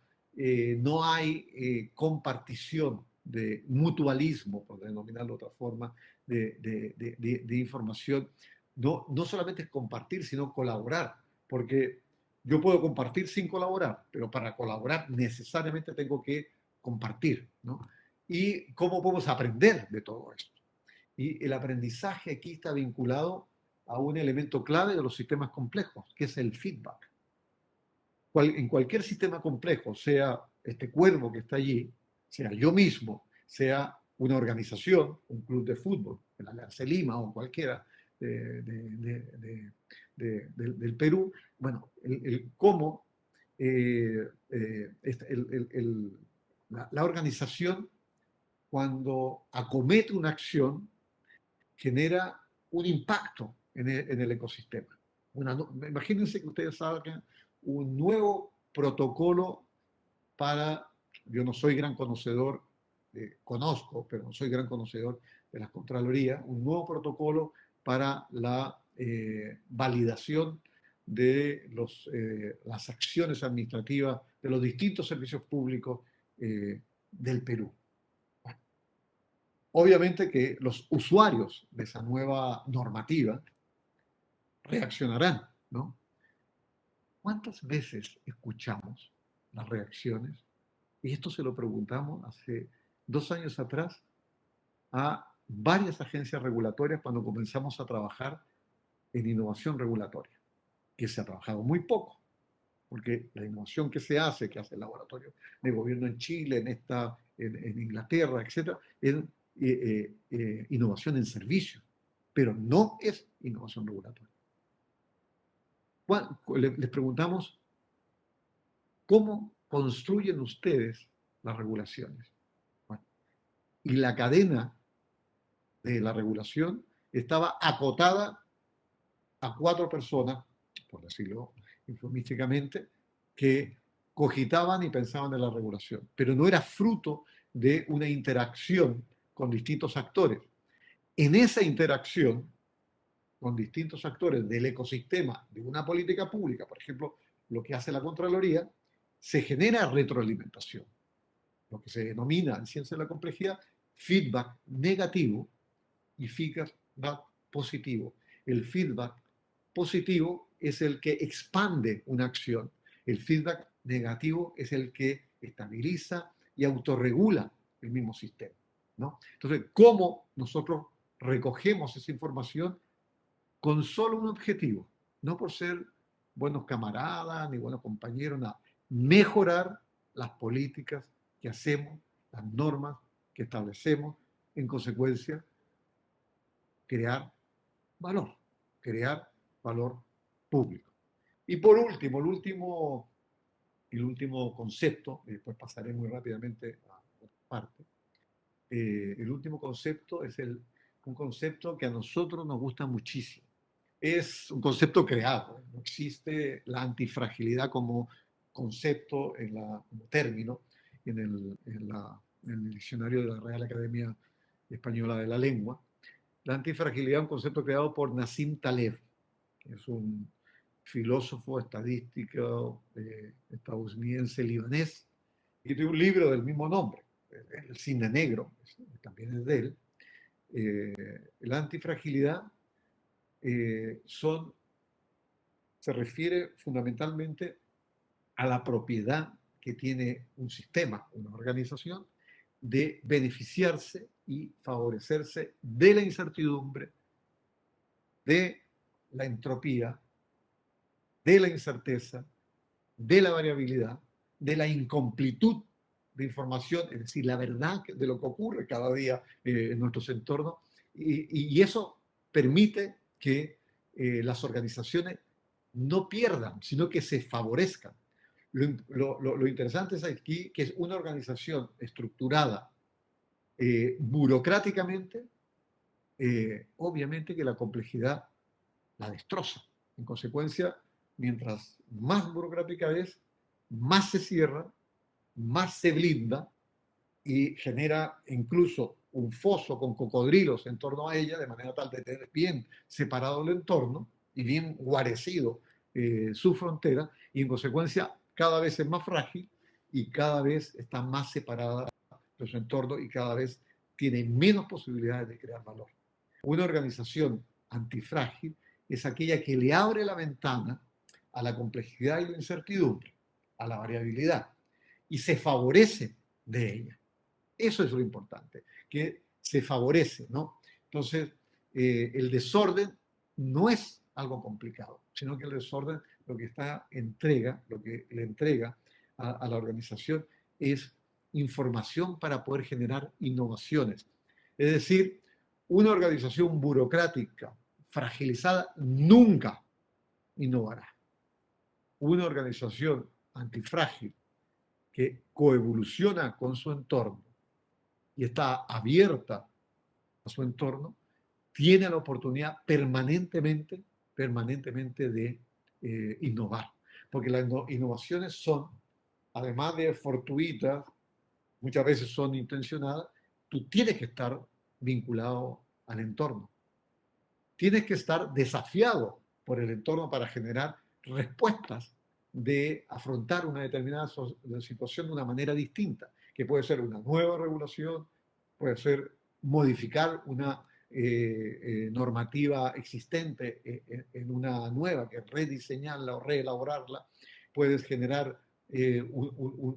no hay compartición de mutualismo, por denominarlo de otra forma, de información. No solamente es compartir, sino colaborar, porque yo puedo compartir sin colaborar, pero para colaborar necesariamente tengo que compartir, ¿no? ¿Y cómo podemos aprender de todo esto? Y el aprendizaje aquí está vinculado a un elemento clave de los sistemas complejos, que es el feedback. En cualquier sistema complejo, sea este cuervo que está allí, sea yo mismo, sea una organización, un club de fútbol, la Alianza Lima o cualquiera del Perú, bueno, cómo la organización, cuando acomete una acción, genera un impacto en el ecosistema. Imagínense que ustedes salgan un nuevo protocolo para, yo no soy gran conocedor, conozco, pero no soy gran conocedor de la Contraloría, un nuevo protocolo para la validación de las acciones administrativas de los distintos servicios públicos del Perú. Obviamente que los usuarios de esa nueva normativa reaccionarán, ¿no? ¿Cuántas veces escuchamos las reacciones? Y esto se lo preguntamos hace 2 años atrás a varias agencias regulatorias cuando comenzamos a trabajar en innovación regulatoria, que se ha trabajado muy poco, porque la innovación que hace el laboratorio de gobierno en Chile, en Inglaterra, etc., es innovación en servicio, pero no es innovación regulatoria. Les preguntamos, ¿cómo construyen ustedes las regulaciones? Bueno, y la cadena de la regulación estaba acotada a 4 personas, por decirlo eufemísticamente, que cogitaban y pensaban en la regulación, pero no era fruto de una interacción con distintos actores. En esa interacción con distintos actores del ecosistema de una política pública, por ejemplo, lo que hace la Contraloría, se genera retroalimentación, lo que se denomina en ciencia de la complejidad feedback negativo y feedback positivo. El feedback positivo es el que expande una acción, el feedback negativo es el que estabiliza y autorregula el mismo sistema, ¿no? Entonces, ¿cómo nosotros recogemos esa información? Con solo un objetivo, no por ser buenos camaradas ni buenos compañeros, nada. Mejorar las políticas que hacemos, las normas que establecemos, en consecuencia, crear valor público. Y por último, el último concepto, y después pasaré muy rápidamente a otra parte, el último concepto es un concepto que a nosotros nos gusta muchísimo. Es un concepto creado, no existe la antifragilidad como concepto, como término, en el diccionario de la Real Academia Española de la Lengua. La antifragilidad es un concepto creado por Nassim Taleb, que es un filósofo estadístico estadounidense libanés, y tiene un libro del mismo nombre, El Cisne Negro, también es de él. La antifragilidad se refiere fundamentalmente a la propiedad que tiene un sistema, una organización, de beneficiarse y favorecerse de la incertidumbre, de la entropía, de la incerteza, de la variabilidad, de la incompletud de información, es decir, la verdad de lo que ocurre cada día en nuestros entornos, y eso permite que las organizaciones no pierdan, sino que se favorezcan. Lo interesante es aquí que es una organización estructurada burocráticamente, obviamente que la complejidad la destroza. En consecuencia, mientras más burocrática es, más se cierra, más se blinda y genera incluso un foso con cocodrilos en torno a ella, de manera tal de tener bien separado el entorno y bien guarecido su frontera, y en consecuencia cada vez es más frágil y cada vez está más separada de su entorno y cada vez tiene menos posibilidades de crear valor. Una organización antifrágil es aquella que le abre la ventana a la complejidad y la incertidumbre, a la variabilidad, y se favorece de ella. Eso es lo importante, que se favorece, ¿no? Entonces, el desorden no es algo complicado, sino que el desorden lo que le entrega a la organización es información para poder generar innovaciones. Es decir, una organización burocrática fragilizada nunca innovará. Una organización antifrágil que coevoluciona con su entorno y está abierta a su entorno, tiene la oportunidad permanentemente de innovar. Porque las innovaciones son, además de fortuitas, muchas veces son intencionadas, tú tienes que estar vinculado al entorno. Tienes que estar desafiado por el entorno para generar respuestas de afrontar una determinada situación de una manera distinta, que puede ser una nueva regulación, puede ser modificar una normativa existente en una nueva, que rediseñarla o reelaborarla, puedes generar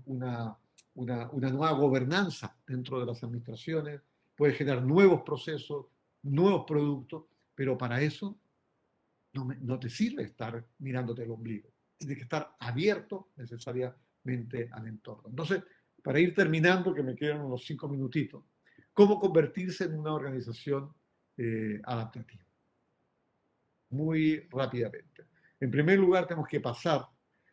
una nueva gobernanza dentro de las administraciones, puedes generar nuevos procesos, nuevos productos, pero para eso no te sirve estar mirándote el ombligo. Tienes que estar abierto necesariamente al entorno. Entonces, para ir terminando, que me quedan unos 5 minutitos, ¿cómo convertirse en una organización adaptativa? Muy rápidamente. En primer lugar, tenemos que pasar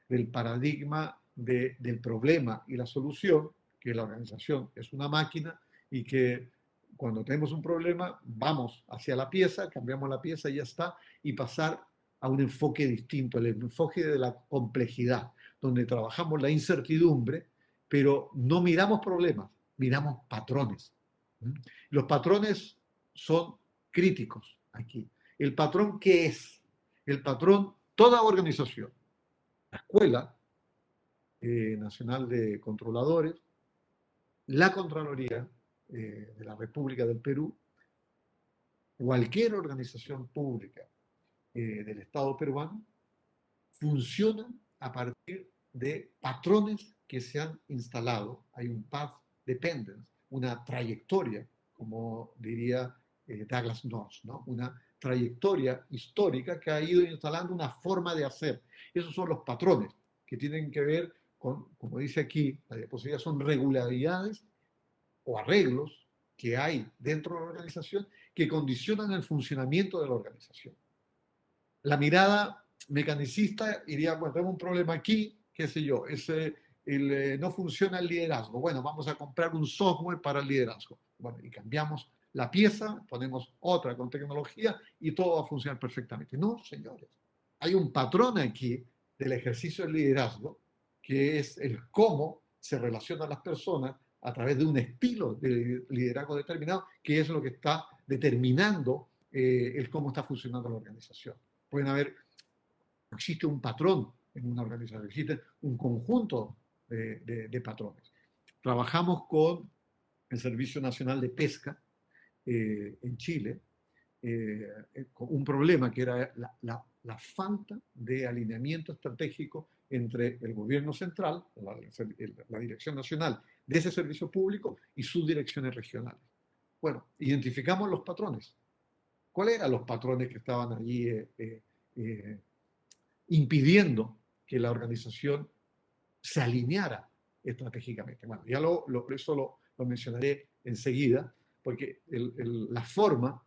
del paradigma del problema y la solución, que la organización es una máquina y que cuando tenemos un problema vamos hacia la pieza, cambiamos la pieza y ya está, y pasar a un enfoque distinto, el enfoque de la complejidad, donde trabajamos la incertidumbre, pero no miramos problemas, miramos patrones. Los patrones son críticos aquí. ¿El patrón qué es? El patrón, toda organización, la Escuela Nacional de Controladores, la Contraloría de la República del Perú, cualquier organización pública del Estado peruano, funciona a partir de patrones que se han instalado. Hay un path dependence, una trayectoria, como diría Douglas North, ¿no? Una trayectoria histórica que ha ido instalando una forma de hacer. Esos son los patrones que tienen que ver con, como dice aquí, la diapositiva son regularidades o arreglos que hay dentro de la organización que condicionan el funcionamiento de la organización. La mirada mecanicista iría, bueno, tenemos un problema aquí, qué sé yo, no funciona el liderazgo. Bueno, vamos a comprar un software para el liderazgo. Bueno, y cambiamos la pieza, ponemos otra con tecnología y todo va a funcionar perfectamente. No, señores. Hay un patrón aquí del ejercicio del liderazgo, que es el cómo se relacionan las personas a través de un estilo de liderazgo determinado, que es lo que está determinando el cómo está funcionando la organización. Existe un patrón en una organización, existe un conjunto de patrones. Trabajamos con el Servicio Nacional de Pesca en Chile, con un problema que era la falta de alineamiento estratégico entre el gobierno central, la dirección nacional de ese servicio público y sus direcciones regionales. Bueno, identificamos los patrones. ¿Cuáles eran los patrones que estaban allí impidiendo que la organización se alineara estratégicamente. Bueno, ya eso lo mencionaré enseguida, porque la forma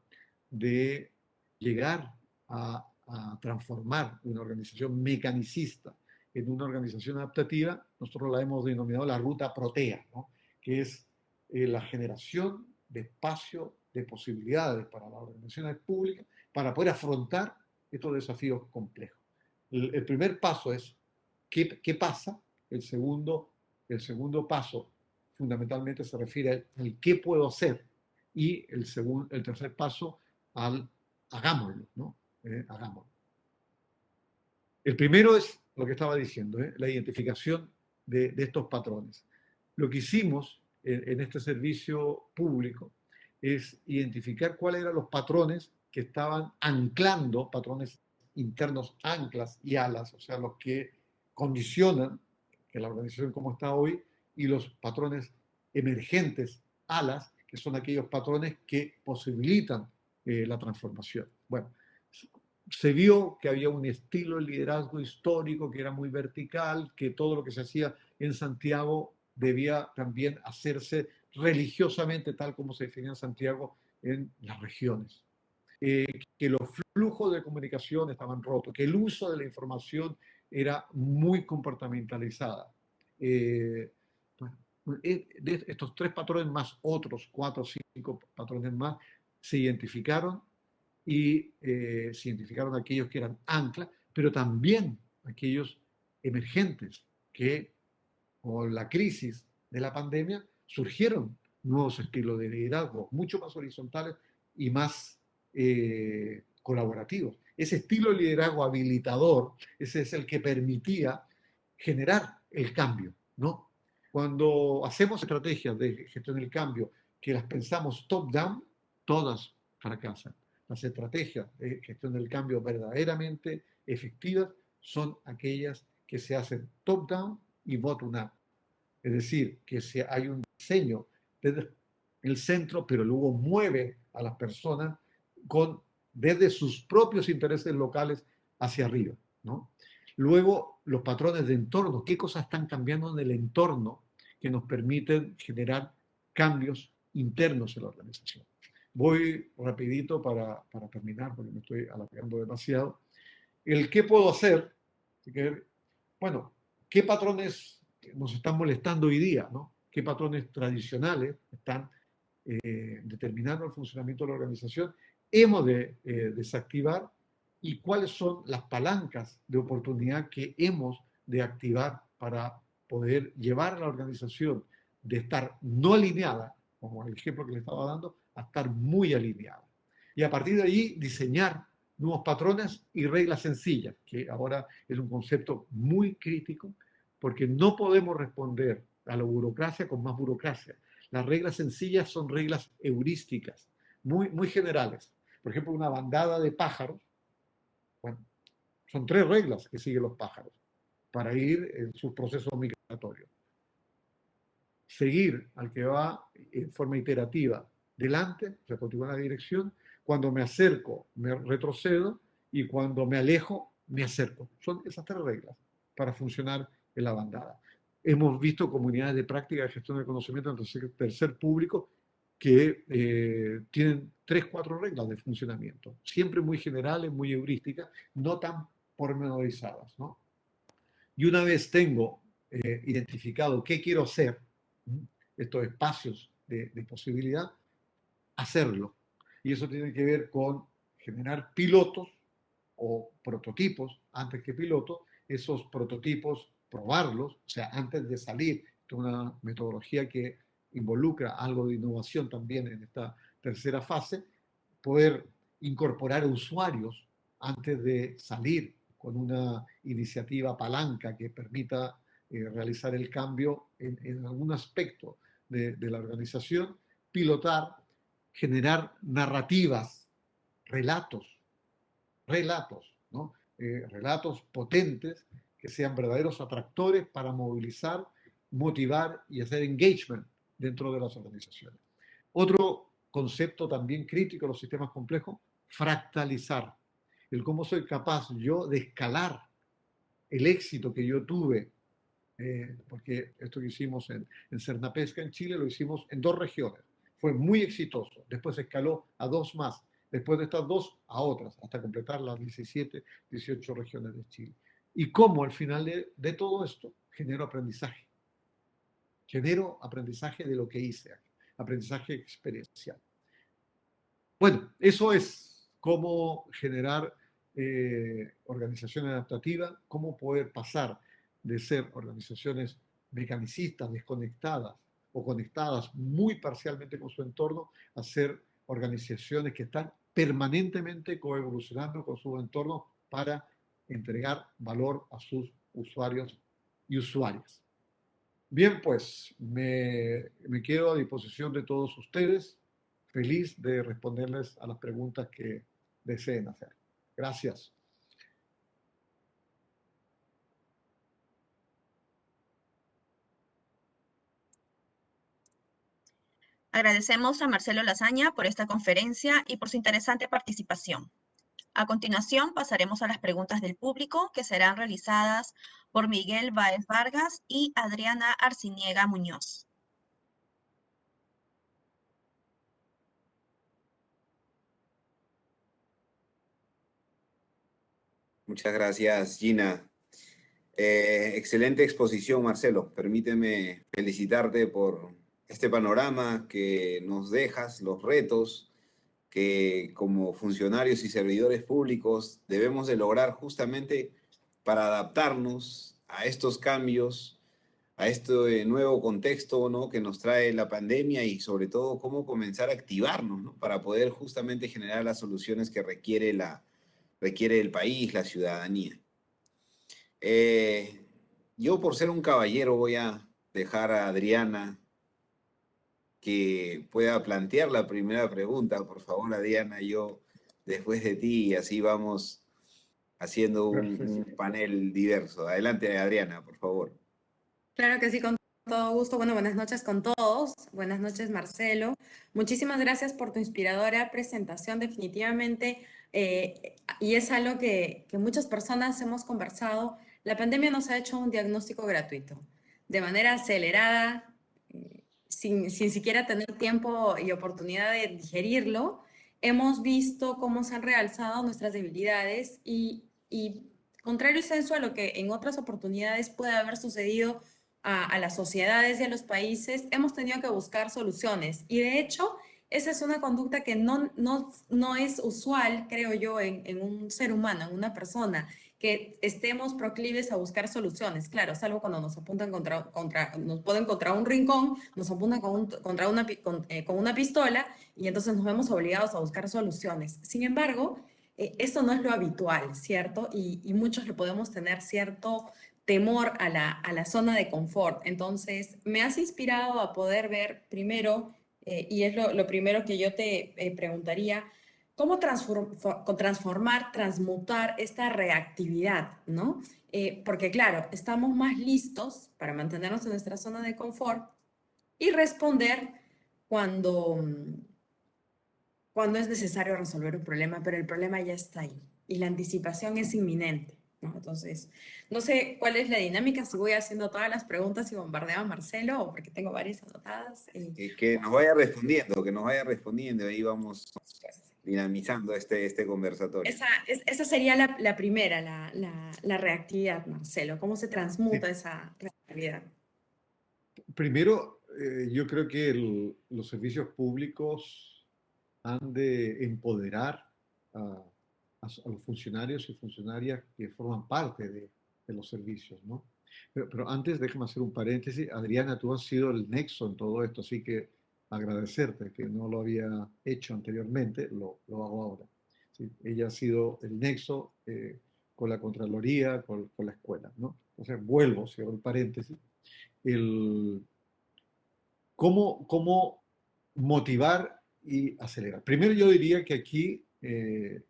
de llegar a transformar una organización mecanicista en una organización adaptativa, nosotros la hemos denominado la ruta Protea, ¿no? Que es la generación de espacio, de posibilidades para las organizaciones públicas para poder afrontar estos desafíos complejos. El primer paso es ¿qué pasa? El segundo paso fundamentalmente se refiere al qué puedo hacer, y el tercer paso al hagámoslo, ¿no? Hagámoslo. El primero es lo que estaba diciendo, la identificación de estos patrones. Lo que hicimos en este servicio público es identificar cuáles eran los patrones que estaban anclando, patrones internos, anclas y alas, o sea, los que condicionan que la organización como está hoy, y los patrones emergentes, alas, que son aquellos patrones que posibilitan la transformación. Bueno, se vio que había un estilo de liderazgo histórico que era muy vertical, que todo lo que se hacía en Santiago debía también hacerse religiosamente, tal como se definía en Santiago en las regiones. Que los flujos de comunicación estaban rotos, que el uso de la información era muy compartimentalizada. De estos 3 patrones más otros 4 o 5 patrones más se identificaron, y se identificaron aquellos que eran anclas, pero también aquellos emergentes que con la crisis de la pandemia surgieron nuevos estilos de liderazgo, mucho más horizontales y más colaborativos. Ese estilo de liderazgo habilitador, ese es el que permitía generar el cambio, ¿no? Cuando hacemos estrategias de gestión del cambio que las pensamos top-down, todas fracasan. Las estrategias de gestión del cambio verdaderamente efectivas son aquellas que se hacen top-down y bottom-up. Es decir, que hay un diseño desde el centro, pero luego mueve a las personas desde sus propios intereses locales hacia arriba, ¿no? Luego, los patrones de entorno, qué cosas están cambiando en el entorno que nos permiten generar cambios internos en la organización. Voy rapidito para terminar, porque me estoy alargando demasiado. El qué puedo hacer, bueno, qué patrones nos están molestando hoy día, ¿no? Qué patrones tradicionales están determinando el funcionamiento de la organización hemos de desactivar, y cuáles son las palancas de oportunidad que hemos de activar para poder llevar a la organización de estar no alineada, como el ejemplo que le estaba dando, a estar muy alineada. Y a partir de allí diseñar nuevos patrones y reglas sencillas, que ahora es un concepto muy crítico, porque no podemos responder a la burocracia con más burocracia. Las reglas sencillas son reglas heurísticas, muy generales. Por ejemplo, una bandada de pájaros, bueno, son 3 reglas que siguen los pájaros para ir en sus procesos migratorios. Seguir al que va en forma iterativa delante, o sea, continuar la dirección. Cuando me acerco, me retrocedo, y cuando me alejo, me acerco. Son esas 3 reglas para funcionar en la bandada. Hemos visto comunidades de práctica de gestión del conocimiento en el tercer público que tienen 3, 4 reglas de funcionamiento, siempre muy generales, muy heurísticas, no tan pormenorizadas, ¿no? Y una vez tengo identificado qué quiero hacer, estos espacios de posibilidad, hacerlo. Y eso tiene que ver con generar pilotos o prototipos antes que pilotos, esos prototipos probarlos, o sea, antes de salir de una metodología que involucra algo de innovación también en esta tercera fase, poder incorporar usuarios antes de salir con una iniciativa palanca que permita realizar el cambio en algún aspecto de la organización, pilotar, generar narrativas, relatos, ¿no? Relatos potentes que sean verdaderos atractores para movilizar, motivar y hacer engagement dentro de las organizaciones. Otro concepto también crítico en los sistemas complejos, fractalizar. El cómo soy capaz yo de escalar el éxito que yo tuve porque esto que hicimos en Cernapesca, en Chile, lo hicimos en 2 regiones. Fue muy exitoso. Después escaló a 2 más. Después de estas 2, a otras, hasta completar las 17, 18 regiones de Chile. Y cómo al final de todo esto genero aprendizaje. Genero aprendizaje de lo que hice, aprendizaje experiencial. Bueno, eso es cómo generar organizaciones adaptativas, cómo poder pasar de ser organizaciones mecanicistas, desconectadas o conectadas muy parcialmente con su entorno, a ser organizaciones que están permanentemente coevolucionando con su entorno para entregar valor a sus usuarios y usuarias. Bien, pues me quedo a disposición de todos ustedes, feliz de responderles a las preguntas que deseen hacer. Gracias. Agradecemos a Marcelo Lasaña por esta conferencia y por su interesante participación. A continuación, pasaremos a las preguntas del público que serán realizadas por Miguel Báez Vargas y Adriana Arciniega Muñoz. Muchas gracias, Gina. Excelente exposición, Marcelo. Permíteme felicitarte por este panorama que nos dejas, los retos que como funcionarios y servidores públicos debemos de lograr justamente para adaptarnos a estos cambios, a este nuevo contexto, ¿no?, que nos trae la pandemia, y sobre todo cómo comenzar a activarnos, ¿no?, para poder justamente generar las soluciones que requiere el país, la ciudadanía. Yo, por ser un caballero, voy a dejar a Adriana que pueda plantear la primera pregunta. Por favor, Adriana, yo después de ti, y así vamos haciendo un panel diverso. Adelante, Adriana, por favor. Claro que sí, con todo gusto. Bueno, buenas noches con todos. Buenas noches, Marcelo. Muchísimas gracias por tu inspiradora presentación. Definitivamente, y es algo que muchas personas hemos conversado, la pandemia nos ha hecho un diagnóstico gratuito, de manera acelerada, sin siquiera tener tiempo y oportunidad de digerirlo. Hemos visto cómo se han realzado nuestras debilidades y contrario senso a lo que en otras oportunidades puede haber sucedido a las sociedades y a los países, hemos tenido que buscar soluciones. Y de hecho, esa es una conducta que no es usual, creo yo, en un ser humano, en una persona, que estemos proclives a buscar soluciones. Claro, salvo cuando nos apuntan nos ponen contra un rincón, nos apuntan con una pistola, y entonces nos vemos obligados a buscar soluciones. Sin embargo, esto no es lo habitual, ¿cierto? Y muchos le podemos tener cierto temor a la zona de confort. Entonces, me has inspirado a poder ver primero, y es lo primero que yo te preguntaría, ¿cómo transformar, transmutar esta reactividad, ¿no? Porque claro, estamos más listos para mantenernos en nuestra zona de confort y responder cuando es necesario resolver un problema, pero el problema ya está ahí y la anticipación es inminente, ¿no? Entonces, no sé cuál es la dinámica, si voy haciendo todas las preguntas y bombardeo a Marcelo, o porque tengo varias anotadas. Que nos vaya respondiendo, ahí vamos dinamizando este conversatorio. Esa sería la primera, la reactividad, Marcelo. ¿Cómo se transmuta esa reactividad? Primero, yo creo que los servicios públicos han de empoderar a los funcionarios y funcionarias que forman parte de los servicios, ¿no? Pero antes, déjame hacer un paréntesis. Adriana, tú has sido el nexo en todo esto, así que agradecerte, que no lo había hecho anteriormente, lo hago ahora. ¿Sí? Ella ha sido el nexo con la Contraloría, con la escuela, ¿no? O sea, vuelvo, cierro el paréntesis. ¿Cómo motivar y acelerar? Primero, yo diría que aquí el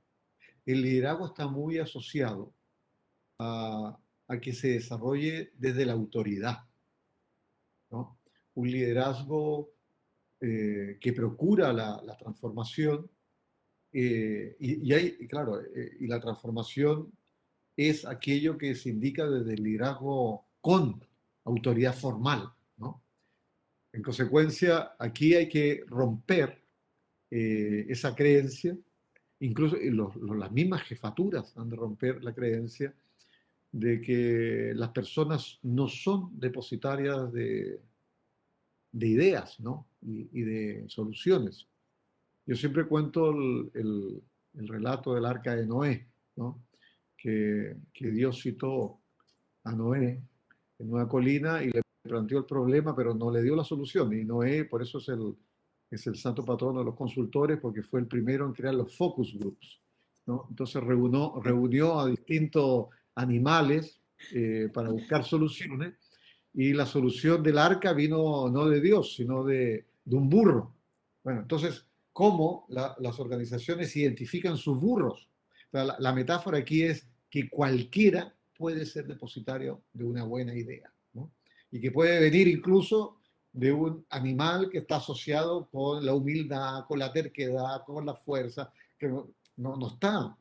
liderazgo está muy asociado a que se desarrolle desde la autoridad, ¿no? Un liderazgo que procura la transformación, y la transformación es aquello que se indica desde el liderazgo con autoridad formal, ¿no? En consecuencia, aquí hay que romper esa creencia, incluso las mismas jefaturas han de romper la creencia de que las personas no son depositarias de ideas, ¿no? Y de soluciones. Yo siempre cuento el relato del arca de Noé, ¿no? Que Dios citó a Noé en una colina y le planteó el problema, pero no le dio la solución. Y Noé, por eso es el santo patrono de los consultores, porque fue el primero en crear los focus groups, ¿no? Entonces reunió a distintos animales para buscar soluciones, y la solución del arca vino no de Dios, sino de un burro. Bueno, entonces, ¿cómo las organizaciones identifican sus burros? O sea, la metáfora aquí es que cualquiera puede ser depositario de una buena idea, ¿no? Y que puede venir incluso de un animal que está asociado con la humildad, con la terquedad, con la fuerza, que no está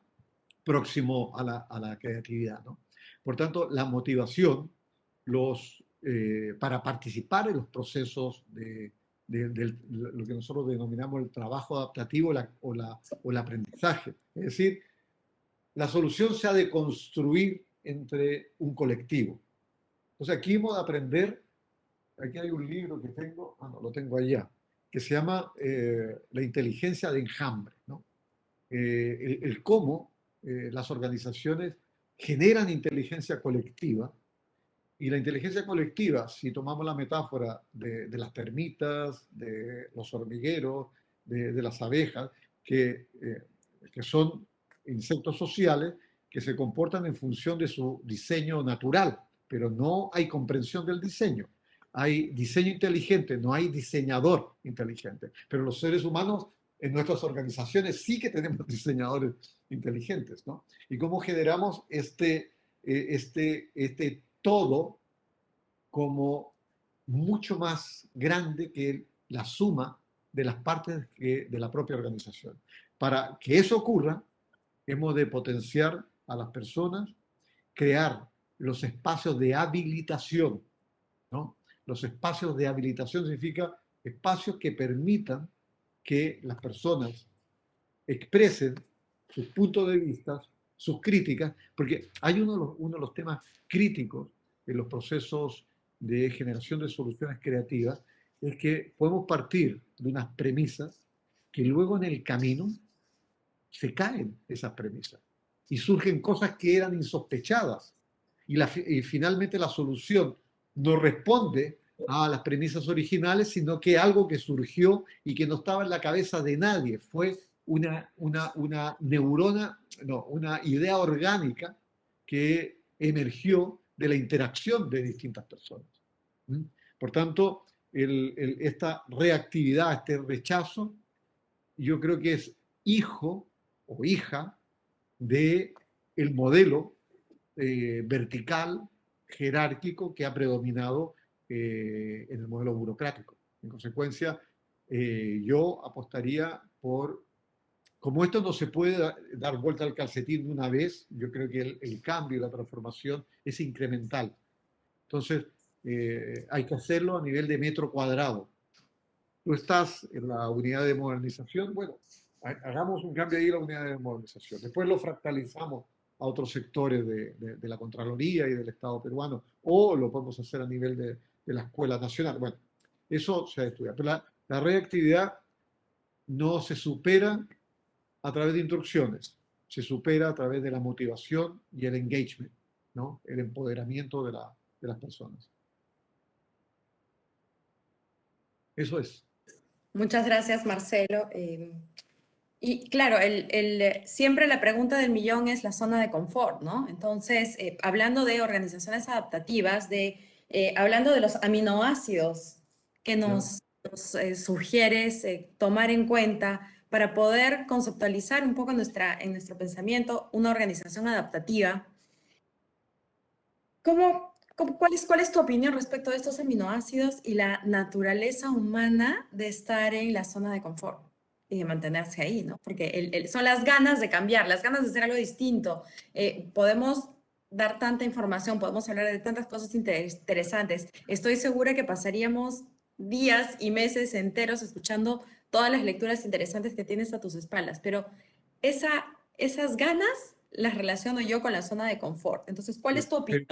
próximo a la creatividad, ¿no? Por tanto, la motivación para participar en los procesos de lo que nosotros denominamos el trabajo adaptativo o el aprendizaje. Es decir, la solución se ha de construir entre un colectivo. Entonces aquí hemos de aprender, aquí hay un libro que tengo, no, lo tengo allá, que se llama La inteligencia de enjambre, ¿no? El cómo las organizaciones generan inteligencia colectiva. Y la inteligencia colectiva, si tomamos la metáfora de las termitas, de los hormigueros, de las abejas, que son insectos sociales que se comportan en función de su diseño natural, pero no hay comprensión del diseño. Hay diseño inteligente, no hay diseñador inteligente. Pero los seres humanos en nuestras organizaciones sí que tenemos diseñadores inteligentes, ¿no? Y cómo generamos este todo como mucho más grande que la suma de las partes de la propia organización. Para que eso ocurra, hemos de potenciar a las personas, crear los espacios de habilitación, ¿no? Los espacios de habilitación significa espacios que permitan que las personas expresen sus puntos de vista, sus críticas, porque hay uno de los temas críticos en los procesos de generación de soluciones creativas, es que podemos partir de unas premisas que luego en el camino se caen esas premisas y surgen cosas que eran insospechadas, y finalmente la solución no responde a las premisas originales, sino que algo que surgió y que no estaba en la cabeza de nadie, fue una neurona, no, una idea orgánica que emergió de la interacción de distintas personas. Por tanto, esta reactividad, este rechazo, yo creo que es hijo o hija de el modelo vertical, jerárquico que ha predominado en el modelo burocrático. En consecuencia, yo apostaría por, como esto no se puede dar vuelta al calcetín de una vez, yo creo que el cambio y la transformación es incremental. Entonces, hay que hacerlo a nivel de metro cuadrado. Tú estás en la unidad de modernización, bueno, hagamos un cambio ahí en la unidad de modernización. Después lo fractalizamos a otros sectores de la Contraloría y del Estado peruano, o lo podemos hacer a nivel de la Escuela Nacional. Bueno, eso se ha estudiado. Pero la reactividad no se supera a través de instrucciones, se supera a través de la motivación y el engagement, ¿no? El empoderamiento de las personas. Eso es. Muchas gracias, Marcelo. Y claro, siempre la pregunta del millón es la zona de confort, ¿no? Entonces, hablando de organizaciones adaptativas, hablando de los aminoácidos que nos sugieres tomar en cuenta para poder conceptualizar un poco en nuestro pensamiento una organización adaptativa, ¿cuál es tu opinión respecto de estos aminoácidos y la naturaleza humana de estar en la zona de confort y de mantenerse ahí, ¿no? Porque son las ganas de cambiar, las ganas de hacer algo distinto. Podemos dar tanta información, podemos hablar de tantas cosas interesantes. Estoy segura que pasaríamos días y meses enteros escuchando todas las lecturas interesantes que tienes a tus espaldas, pero esas ganas las relaciono yo con la zona de confort. Entonces, ¿cuál es tu opinión?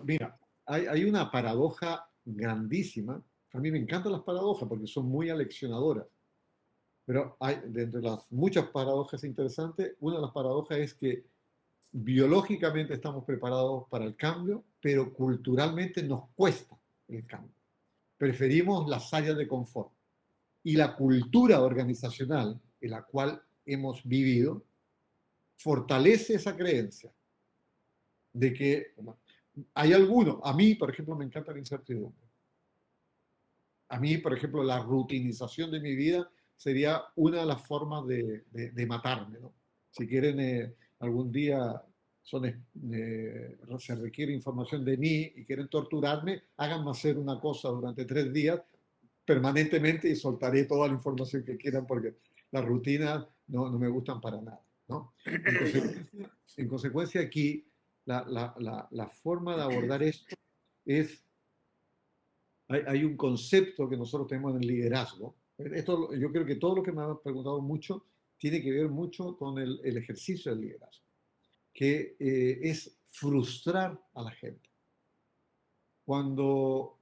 Mira, hay una paradoja grandísima. A mí me encantan las paradojas porque son muy aleccionadoras. Pero de entre las muchas paradojas interesantes, una de las paradojas es que biológicamente estamos preparados para el cambio, pero culturalmente nos cuesta el cambio. Preferimos las áreas de confort. Y la cultura organizacional en la cual hemos vivido fortalece esa creencia de que hay algunos, a mí, por ejemplo, me encanta la incertidumbre. A mí, por ejemplo, la rutinización de mi vida sería una de las formas de matarme, ¿no? Si quieren, algún día se requiere información de mí y quieren torturarme, háganme hacer una cosa durante 3 días permanentemente y soltaré toda la información que quieran porque las rutinas no me gustan para nada, ¿no? En consecuencia aquí, la forma de abordar esto es, hay un concepto que nosotros tenemos en el liderazgo. Esto, yo creo que todo lo que me han preguntado mucho tiene que ver mucho con el ejercicio del liderazgo, que es frustrar a la gente. Cuando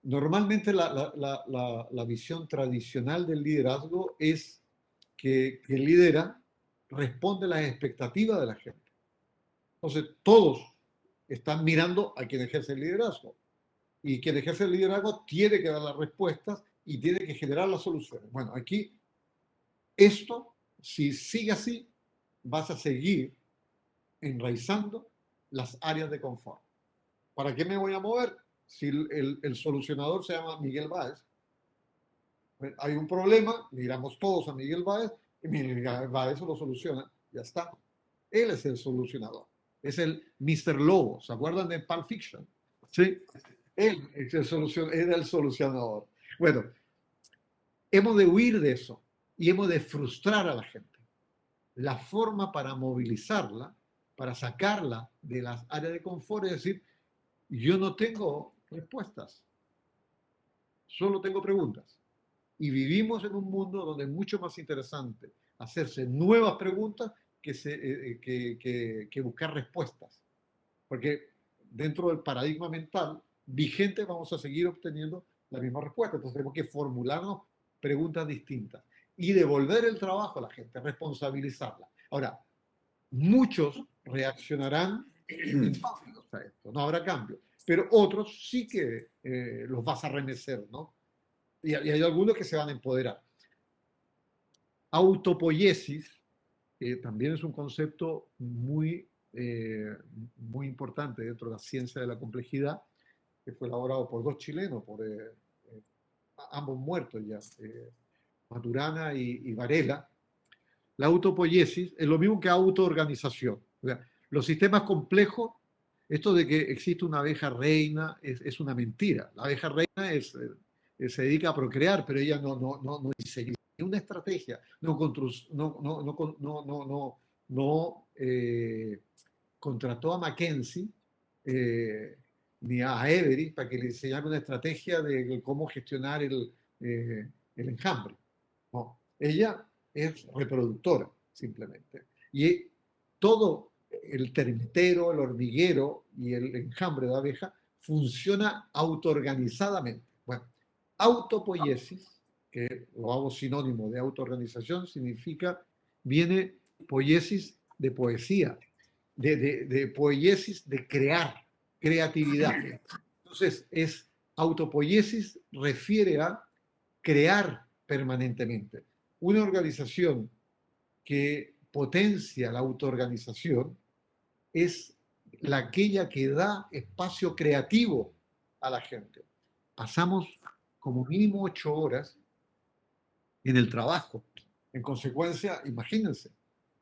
normalmente la visión tradicional del liderazgo es que el lidera responde a las expectativas de la gente. Entonces, todos están mirando a quien ejerce el liderazgo. Y quien ejerce el liderazgo tiene que dar las respuestas y tiene que generar las soluciones. Bueno, aquí, esto, si sigue así, vas a seguir enraizando las áreas de confort. ¿Para qué me voy a mover? Si el solucionador se llama Miguel Báez, hay un problema, miramos todos a Miguel Báez y Miguel Báez lo soluciona, ya está. Él es el solucionador. Es el Mr. Lobo. ¿Se acuerdan de Pulp Fiction? Sí. Él es era el solucionador. Bueno, hemos de huir de eso y hemos de frustrar a la gente. La forma para movilizarla, para sacarla de las áreas de confort es decir, yo no tengo respuestas, solo tengo preguntas. Y vivimos en un mundo donde es mucho más interesante hacerse nuevas preguntas que buscar respuestas. Porque dentro del paradigma mental vigente vamos a seguir obteniendo la misma respuesta. Entonces tenemos que formularnos preguntas distintas y devolver el trabajo a la gente, responsabilizarla. Ahora, muchos reaccionarán impávidos a esto, no habrá cambio, pero otros sí que los vas a remecer, ¿no? Y hay algunos que se van a empoderar. Autopoiesis también es un concepto muy importante dentro de la ciencia de la complejidad, que fue elaborado por 2 chilenos, por ambos muertos ya, Maturana y Varela. La autopoiesis es lo mismo que autoorganización. O sea, los sistemas complejos, esto de que existe una abeja reina es una mentira. La abeja reina se dedica a procrear, pero ella no diseña una estrategia, no contrató a McKinsey ni a Every para que le diseñara una estrategia de cómo gestionar el enjambre. No, ella es reproductora, simplemente. Y todo el termitero, el hormiguero y el enjambre de abeja funciona autoorganizadamente. Bueno, autopoiesis, que lo hago sinónimo de autoorganización, viene poiesis de poesía, de poiesis de crear, creatividad. Entonces, autopoiesis refiere a crear permanentemente. Una organización que potencia la autoorganización es aquella que da espacio creativo a la gente. Pasamos como mínimo 8 horas en el trabajo. En consecuencia, imagínense,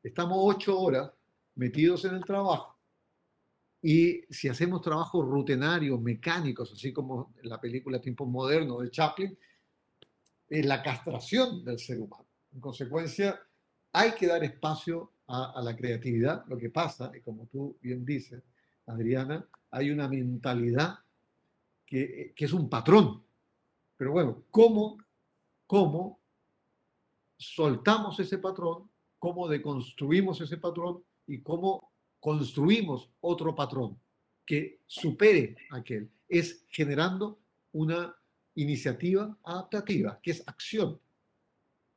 estamos 8 horas metidos en el trabajo y si hacemos trabajos rutinarios, mecánicos, así como en la película Tiempos Modernos de Chaplin, es la castración del ser humano. En consecuencia, hay que dar espacio a la creatividad. Lo que pasa, y como tú bien dices, Adriana, hay una mentalidad que es un patrón. Pero bueno, ¿cómo soltamos ese patrón? ¿Cómo deconstruimos ese patrón? ¿Y cómo construimos otro patrón que supere aquel? Es generando una iniciativa adaptativa, que es acción.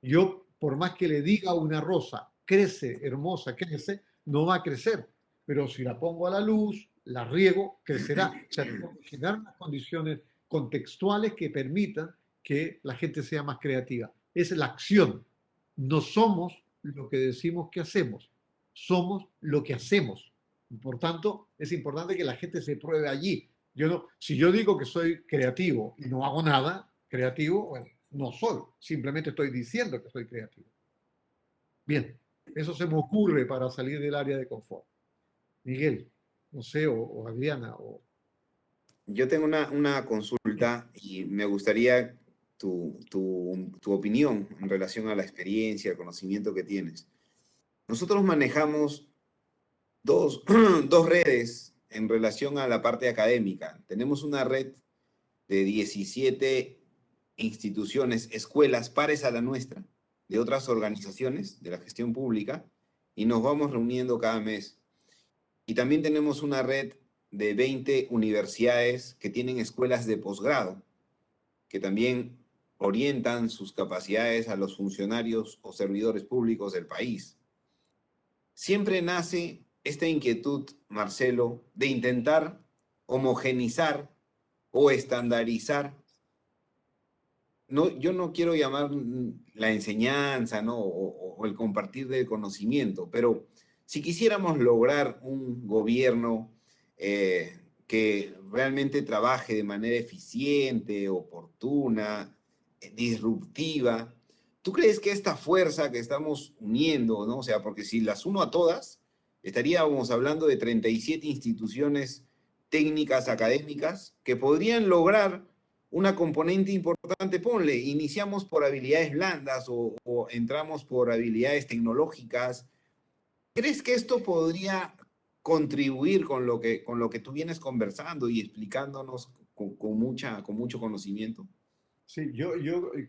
Yo, por más que le diga a una rosa, crece, hermosa, crece, no va a crecer. Pero si la pongo a la luz, la riego, crecerá. O sea, tengo que generar unas condiciones contextuales que permitan que la gente sea más creativa. Es la acción. No somos lo que decimos que hacemos, somos lo que hacemos. Por tanto, es importante que la gente se pruebe allí. Yo no, si yo digo que soy creativo y no hago nada creativo, bueno, no soy, simplemente estoy diciendo que soy creativo. Bien, eso se me ocurre para salir del área de confort. Miguel, no sé, o Adriana, o... Yo tengo una consulta y me gustaría tu opinión en relación a la experiencia, el conocimiento que tienes. Nosotros manejamos dos redes en relación a la parte académica. Tenemos una red de 17 instituciones, escuelas pares a la nuestra, de otras organizaciones de la gestión pública, y nos vamos reuniendo cada mes. Y también tenemos una red de 20 universidades que tienen escuelas de posgrado, que también orientan sus capacidades a los funcionarios o servidores públicos del país. Siempre nace esta inquietud, Marcelo, de intentar homogenizar o estandarizar. No, yo no quiero llamar la enseñanza, ¿no? o el compartir del conocimiento, pero si quisiéramos lograr un gobierno que realmente trabaje de manera eficiente, oportuna, disruptiva, ¿tú crees que esta fuerza que estamos uniendo, ¿no? O sea, porque si las uno a todas, estaríamos hablando de 37 instituciones técnicas, académicas, que podrían lograr una componente importante? Ponle, iniciamos por habilidades blandas o entramos por habilidades tecnológicas. ¿Crees que esto podría contribuir con lo que tú vienes conversando y explicándonos con mucho conocimiento? Sí, yo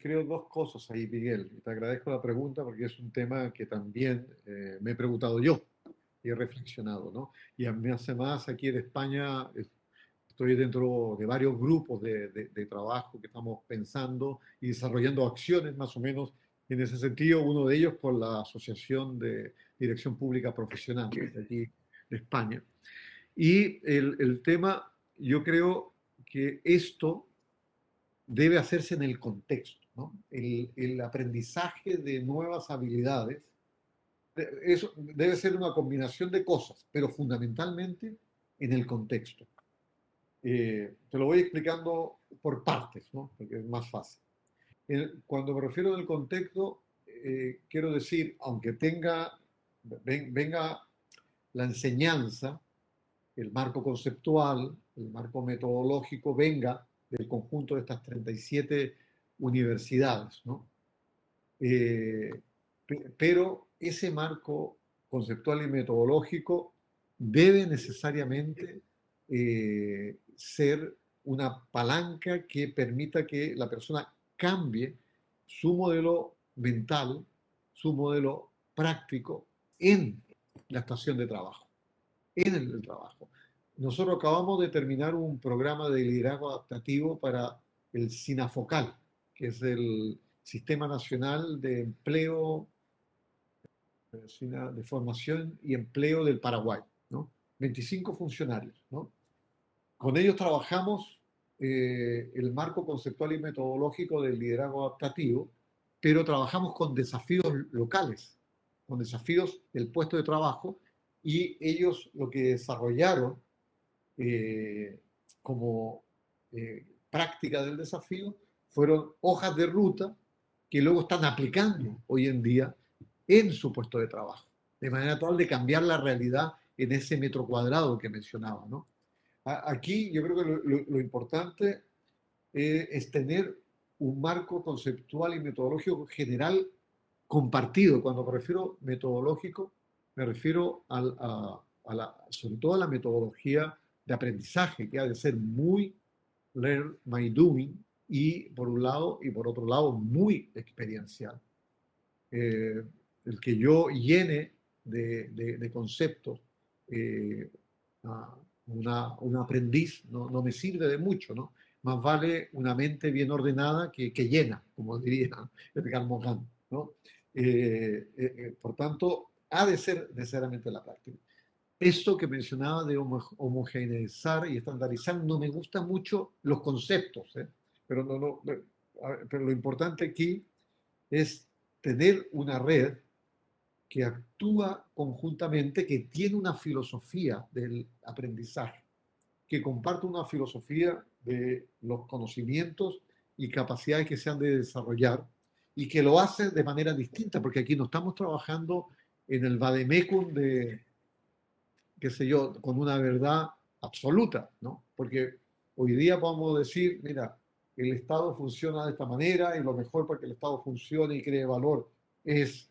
creo dos cosas ahí, Miguel. Y te agradezco la pregunta porque es un tema que también me he preguntado yo y he reflexionado, ¿no? Y a mí hace más aquí en España estoy dentro de varios grupos de trabajo que estamos pensando y desarrollando acciones más o menos en ese sentido. Uno de ellos por la Asociación de Dirección Pública Profesional de aquí de España. Y el tema, yo creo que esto debe hacerse en el contexto, ¿no? El aprendizaje de nuevas habilidades, eso debe ser una combinación de cosas, pero fundamentalmente en el contexto. Te lo voy explicando por partes, ¿no? Porque es más fácil. Cuando me refiero al contexto, quiero decir, aunque venga la enseñanza, el marco conceptual, el marco metodológico, venga del conjunto de estas 37 universidades, ¿no? Pero ese marco conceptual y metodológico debe necesariamente ser una palanca que permita que la persona cambie su modelo mental, su modelo práctico en la estación de trabajo, en el trabajo. Nosotros acabamos de terminar un programa de liderazgo adaptativo para el SINAFOCAL, que es el Sistema Nacional de Empleo, de Formación y Empleo del Paraguay, ¿no? 25 funcionarios, ¿no? Con ellos trabajamos el marco conceptual y metodológico del liderazgo adaptativo, pero trabajamos con desafíos locales, con desafíos del puesto de trabajo, y ellos lo que desarrollaron como práctica del desafío fueron hojas de ruta que luego están aplicando hoy en día en su puesto de trabajo, de manera tal de cambiar la realidad en ese metro cuadrado que mencionaba, ¿no? Aquí yo creo que lo importante es tener un marco conceptual y metodológico general compartido. Cuando me refiero metodológico, me refiero sobre todo a la metodología de aprendizaje, que ha de ser muy learn by doing y por un lado y por otro lado muy experiencial. El que yo llene de conceptos a un aprendiz no me sirve de mucho, ¿no? Más vale una mente bien ordenada que llena, como diría Edgar Morin, ¿no? Por tanto, ha de ser necesariamente la práctica. Esto que mencionaba de homogeneizar y estandarizar, no me gustan mucho los conceptos, ¿eh? Pero pero lo importante aquí es tener una red que actúa conjuntamente, que tiene una filosofía del aprendizaje, que comparte una filosofía de los conocimientos y capacidades que se han de desarrollar y que lo hace de manera distinta, porque aquí no estamos trabajando en el vademecum de, qué sé yo, con una verdad absoluta, ¿no? Porque hoy día podemos decir, mira, el Estado funciona de esta manera y lo mejor para que el Estado funcione y cree valor es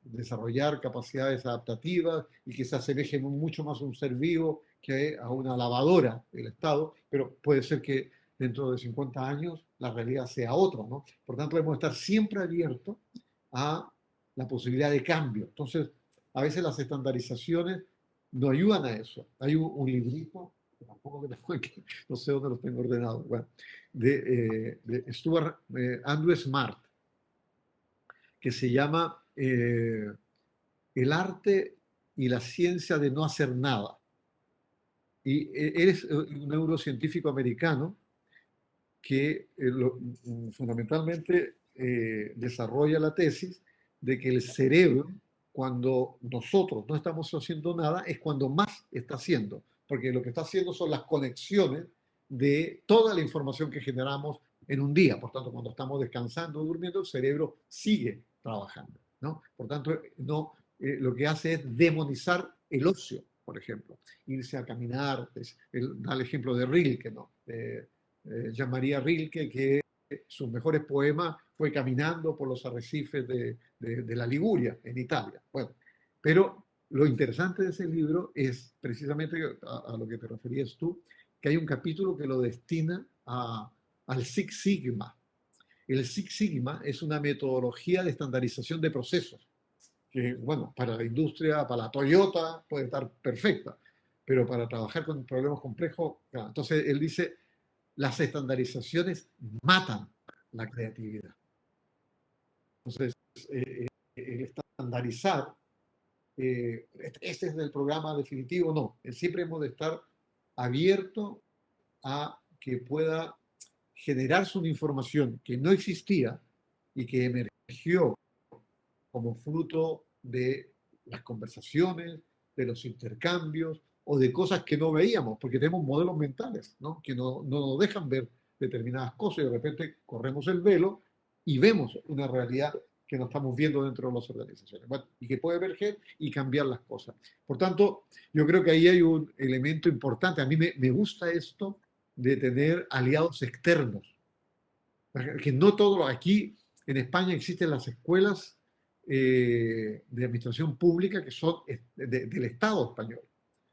desarrollar capacidades adaptativas y que se asemejen mucho más a un ser vivo que a una lavadora del Estado, pero puede ser que dentro de 50 años la realidad sea otra, ¿no? Por tanto, debemos estar siempre abiertos a la posibilidad de cambio. Entonces, a veces las estandarizaciones no ayudan a eso. Hay un librito, tampoco que no sé dónde lo tengo ordenado, bueno, de Stuart Andrew Smart, que se llama El arte y la ciencia de no hacer nada. Y él es un neurocientífico americano que fundamentalmente desarrolla la tesis de que el cerebro, cuando nosotros no estamos haciendo nada, es cuando más está haciendo, porque lo que está haciendo son las conexiones de toda la información que generamos en un día. Por tanto, cuando estamos descansando o durmiendo, el cerebro sigue trabajando, ¿no? Por tanto, no, lo que hace es demonizar el ocio, por ejemplo, irse a caminar, da el ejemplo de Rilke, ¿no? Jean-Marie Rilke, que sus mejores poemas fue caminando por los arrecifes de la Liguria, en Italia. Bueno, pero lo interesante de ese libro es precisamente a lo que te referías tú, que hay un capítulo que lo destina al Six Sigma. El Six Sigma es una metodología de estandarización de procesos, que, bueno, para la industria, para la Toyota, puede estar perfecta, pero para trabajar con problemas complejos, claro. Entonces él dice, las estandarizaciones matan la creatividad. Entonces, el estandarizar, este es el programa definitivo, no. Siempre hemos de estar abiertos a que pueda generarse una información que no existía y que emergió como fruto de las conversaciones, de los intercambios o de cosas que no veíamos, porque tenemos modelos mentales, ¿no? Que no nos dejan ver determinadas cosas y de repente corremos el velo y vemos una realidad que no estamos viendo dentro de las organizaciones. Bueno, y que puede emerger y cambiar las cosas. Por tanto, yo creo que ahí hay un elemento importante. A mí me gusta esto de tener aliados externos. Que no todo, aquí en España existen las escuelas de administración pública que son del Estado español,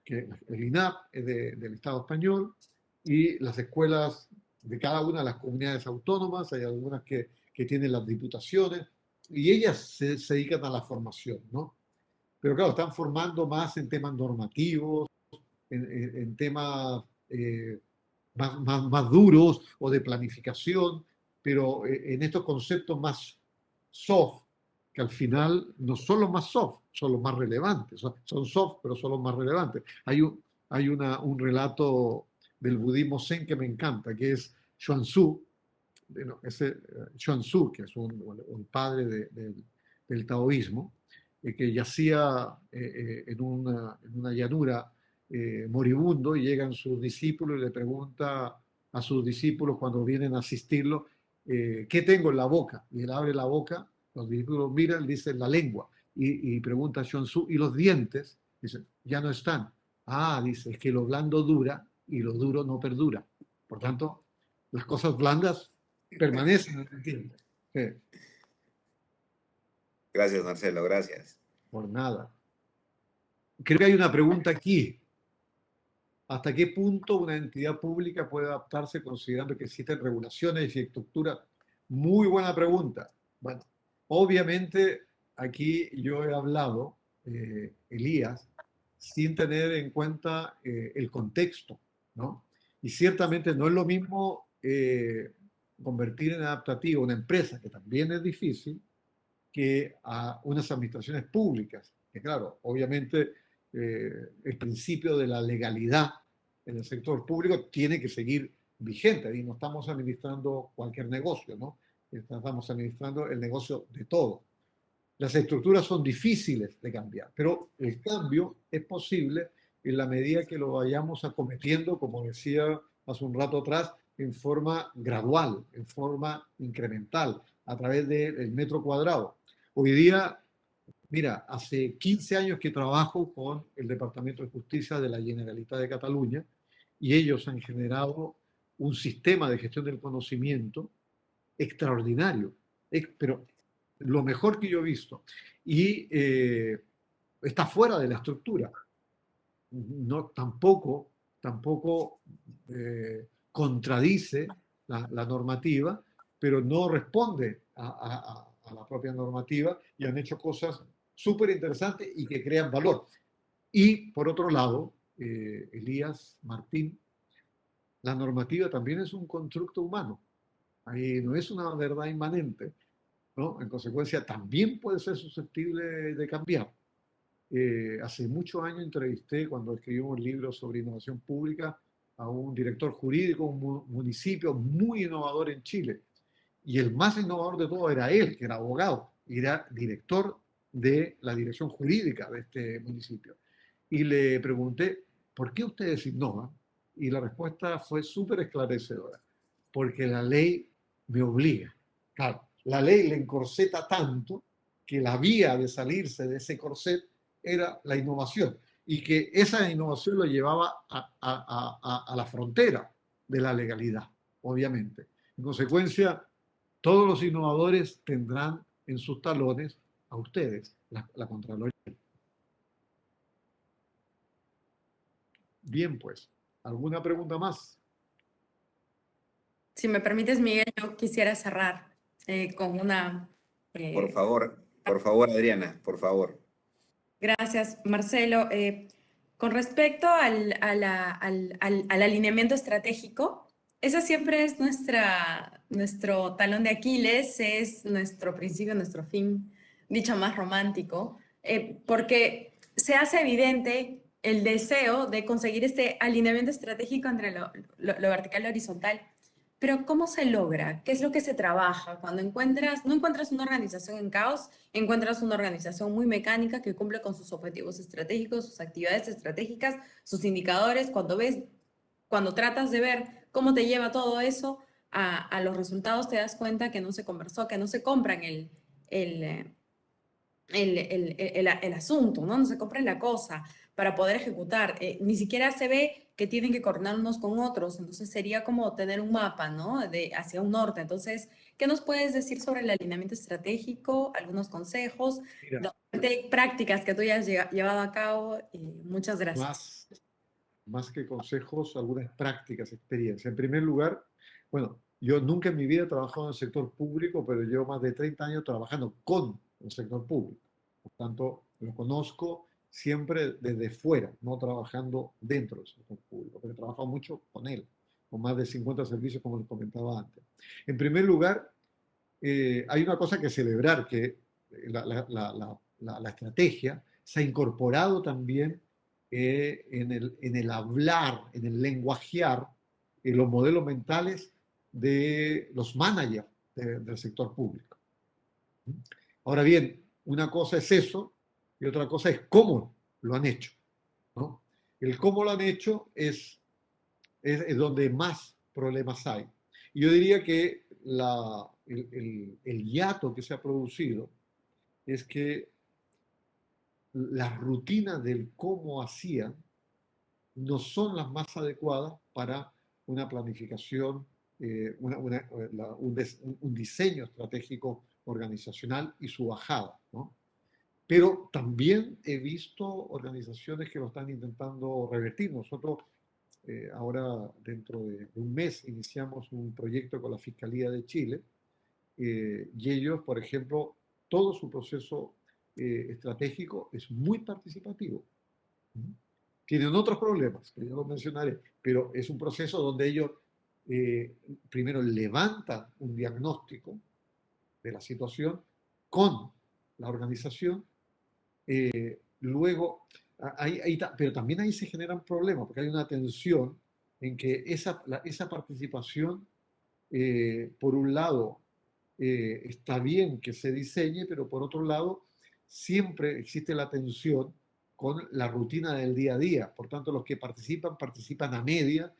que el INAP es del Estado español y las escuelas de cada una de las comunidades autónomas, hay algunas que tienen las diputaciones y ellas se dedican a la formación, ¿no? Pero claro, están formando más en temas normativos, en temas más duros o de planificación, pero en estos conceptos más soft, que al final no son los más soft, son los más relevantes. Son soft, pero son los más relevantes. Hay un relato del budismo zen que me encanta, que es Chuang Tzu, Chuang Tzu, que es un padre del taoísmo, que yacía en una llanura moribundo y llegan sus discípulos y le pregunta a sus discípulos cuando vienen a asistirlo, ¿qué tengo en la boca? Y él abre la boca, los discípulos miran, dicen la lengua y pregunta a Chuang Tzu, ¿y los dientes? Dicen, ya no están. Ah, dice, es que lo blando dura y lo duro no perdura. Por tanto, las cosas blandas permanecen en el tiempo. Sí. Gracias, Marcelo, gracias. por nada. Creo que hay una pregunta aquí. ¿Hasta qué punto una entidad pública puede adaptarse considerando que existen regulaciones y estructuras? Muy buena pregunta. Bueno, obviamente aquí yo he hablado, Elías, sin tener en cuenta el contexto, ¿no? Y ciertamente no es lo mismo convertir en adaptativo una empresa, que también es difícil, que a unas administraciones públicas, que claro, obviamente el principio de la legalidad en el sector público tiene que seguir vigente, y no estamos administrando cualquier negocio, ¿no? Estamos administrando el negocio de todo. Las estructuras son difíciles de cambiar, pero el cambio es posible en la medida que lo vayamos acometiendo, como decía hace un rato atrás, en forma gradual, en forma incremental, a través del metro cuadrado. Hoy día, mira, hace 15 años que trabajo con el Departamento de Justicia de la Generalitat de Cataluña, y ellos han generado un sistema de gestión del conocimiento extraordinario, pero lo mejor que yo he visto. Y está fuera de la estructura. No, tampoco contradice la normativa, pero no responde a la propia normativa, y han hecho cosas súper interesantes y que crean valor. Y por otro lado, Elías, Martín, la normativa también es un constructo humano. Ahí no es una verdad inmanente, ¿no? En consecuencia, también puede ser susceptible de cambiar. Hace muchos años entrevisté, cuando escribí un libro sobre innovación pública, a un director jurídico, un municipio muy innovador en Chile. Y el más innovador de todo era él, que era abogado, y era director de la dirección jurídica de este municipio. Y le pregunté, ¿por qué ustedes innovan? Y la respuesta fue súper esclarecedora. Porque la ley me obliga. Claro, la ley le encorseta tanto que la vía de salirse de ese corset era la innovación, y que esa innovación lo llevaba a la frontera de la legalidad, obviamente. En consecuencia, todos los innovadores tendrán en sus talones a ustedes, la Contraloría. Bien, pues, ¿alguna pregunta más? Si me permites, Miguel, yo quisiera cerrar con una... Por favor, Adriana, por favor. Gracias, Marcelo. Con respecto al alineamiento estratégico, esa siempre es nuestro talón de Aquiles, es nuestro principio, nuestro fin, dicho más romántico, porque se hace evidente el deseo de conseguir este alineamiento estratégico entre lo vertical y lo horizontal. Pero ¿cómo se logra? ¿Qué es lo que se trabaja? Cuando no encuentras una organización en caos, encuentras una organización muy mecánica que cumple con sus objetivos estratégicos, sus actividades estratégicas, sus indicadores. Cuando tratas de ver cómo te lleva todo eso a los resultados, te das cuenta que no se conversó, que no se compran el asunto, ¿no? No se compra la cosa para poder ejecutar. Ni siquiera se ve que tienen que coordinar unos con otros, entonces sería como tener un mapa, ¿no? Hacia un norte. Entonces, ¿qué nos puedes decir sobre el alineamiento estratégico? Algunos consejos, Mira, prácticas que tú hayas llevado a cabo. Muchas gracias. más que consejos, algunas prácticas, experiencias. En primer lugar, bueno, yo nunca en mi vida he trabajado en el sector público, pero llevo más de 30 años trabajando con el sector público. Por tanto, lo conozco siempre desde fuera, no trabajando dentro del sector público, pero he trabajado mucho con él, con más de 50 servicios, como les comentaba antes. En primer lugar, hay una cosa que celebrar, que la estrategia se ha incorporado también en el hablar, en el lenguajear, en los modelos mentales de los managers del sector público. Ahora bien, una cosa es eso y otra cosa es cómo lo han hecho, ¿no? El cómo lo han hecho es donde más problemas hay. Y yo diría que el hiato que se ha producido es que las rutinas del cómo hacían no son las más adecuadas para una planificación, un diseño estratégico organizacional y su bajada, ¿no? Pero también he visto organizaciones que lo están intentando revertir. Nosotros ahora, dentro de un mes, iniciamos un proyecto con la Fiscalía de Chile y ellos, por ejemplo, todo su proceso estratégico es muy participativo. Tienen otros problemas, que yo no mencionaré, pero es un proceso donde ellos primero levantan un diagnóstico de la situación con la organización, luego, pero también ahí se generan problemas, porque hay una tensión en que esa participación, por un lado, está bien que se diseñe, pero por otro lado, siempre existe la tensión con la rutina del día a día. Por tanto, los que participan, participan a media,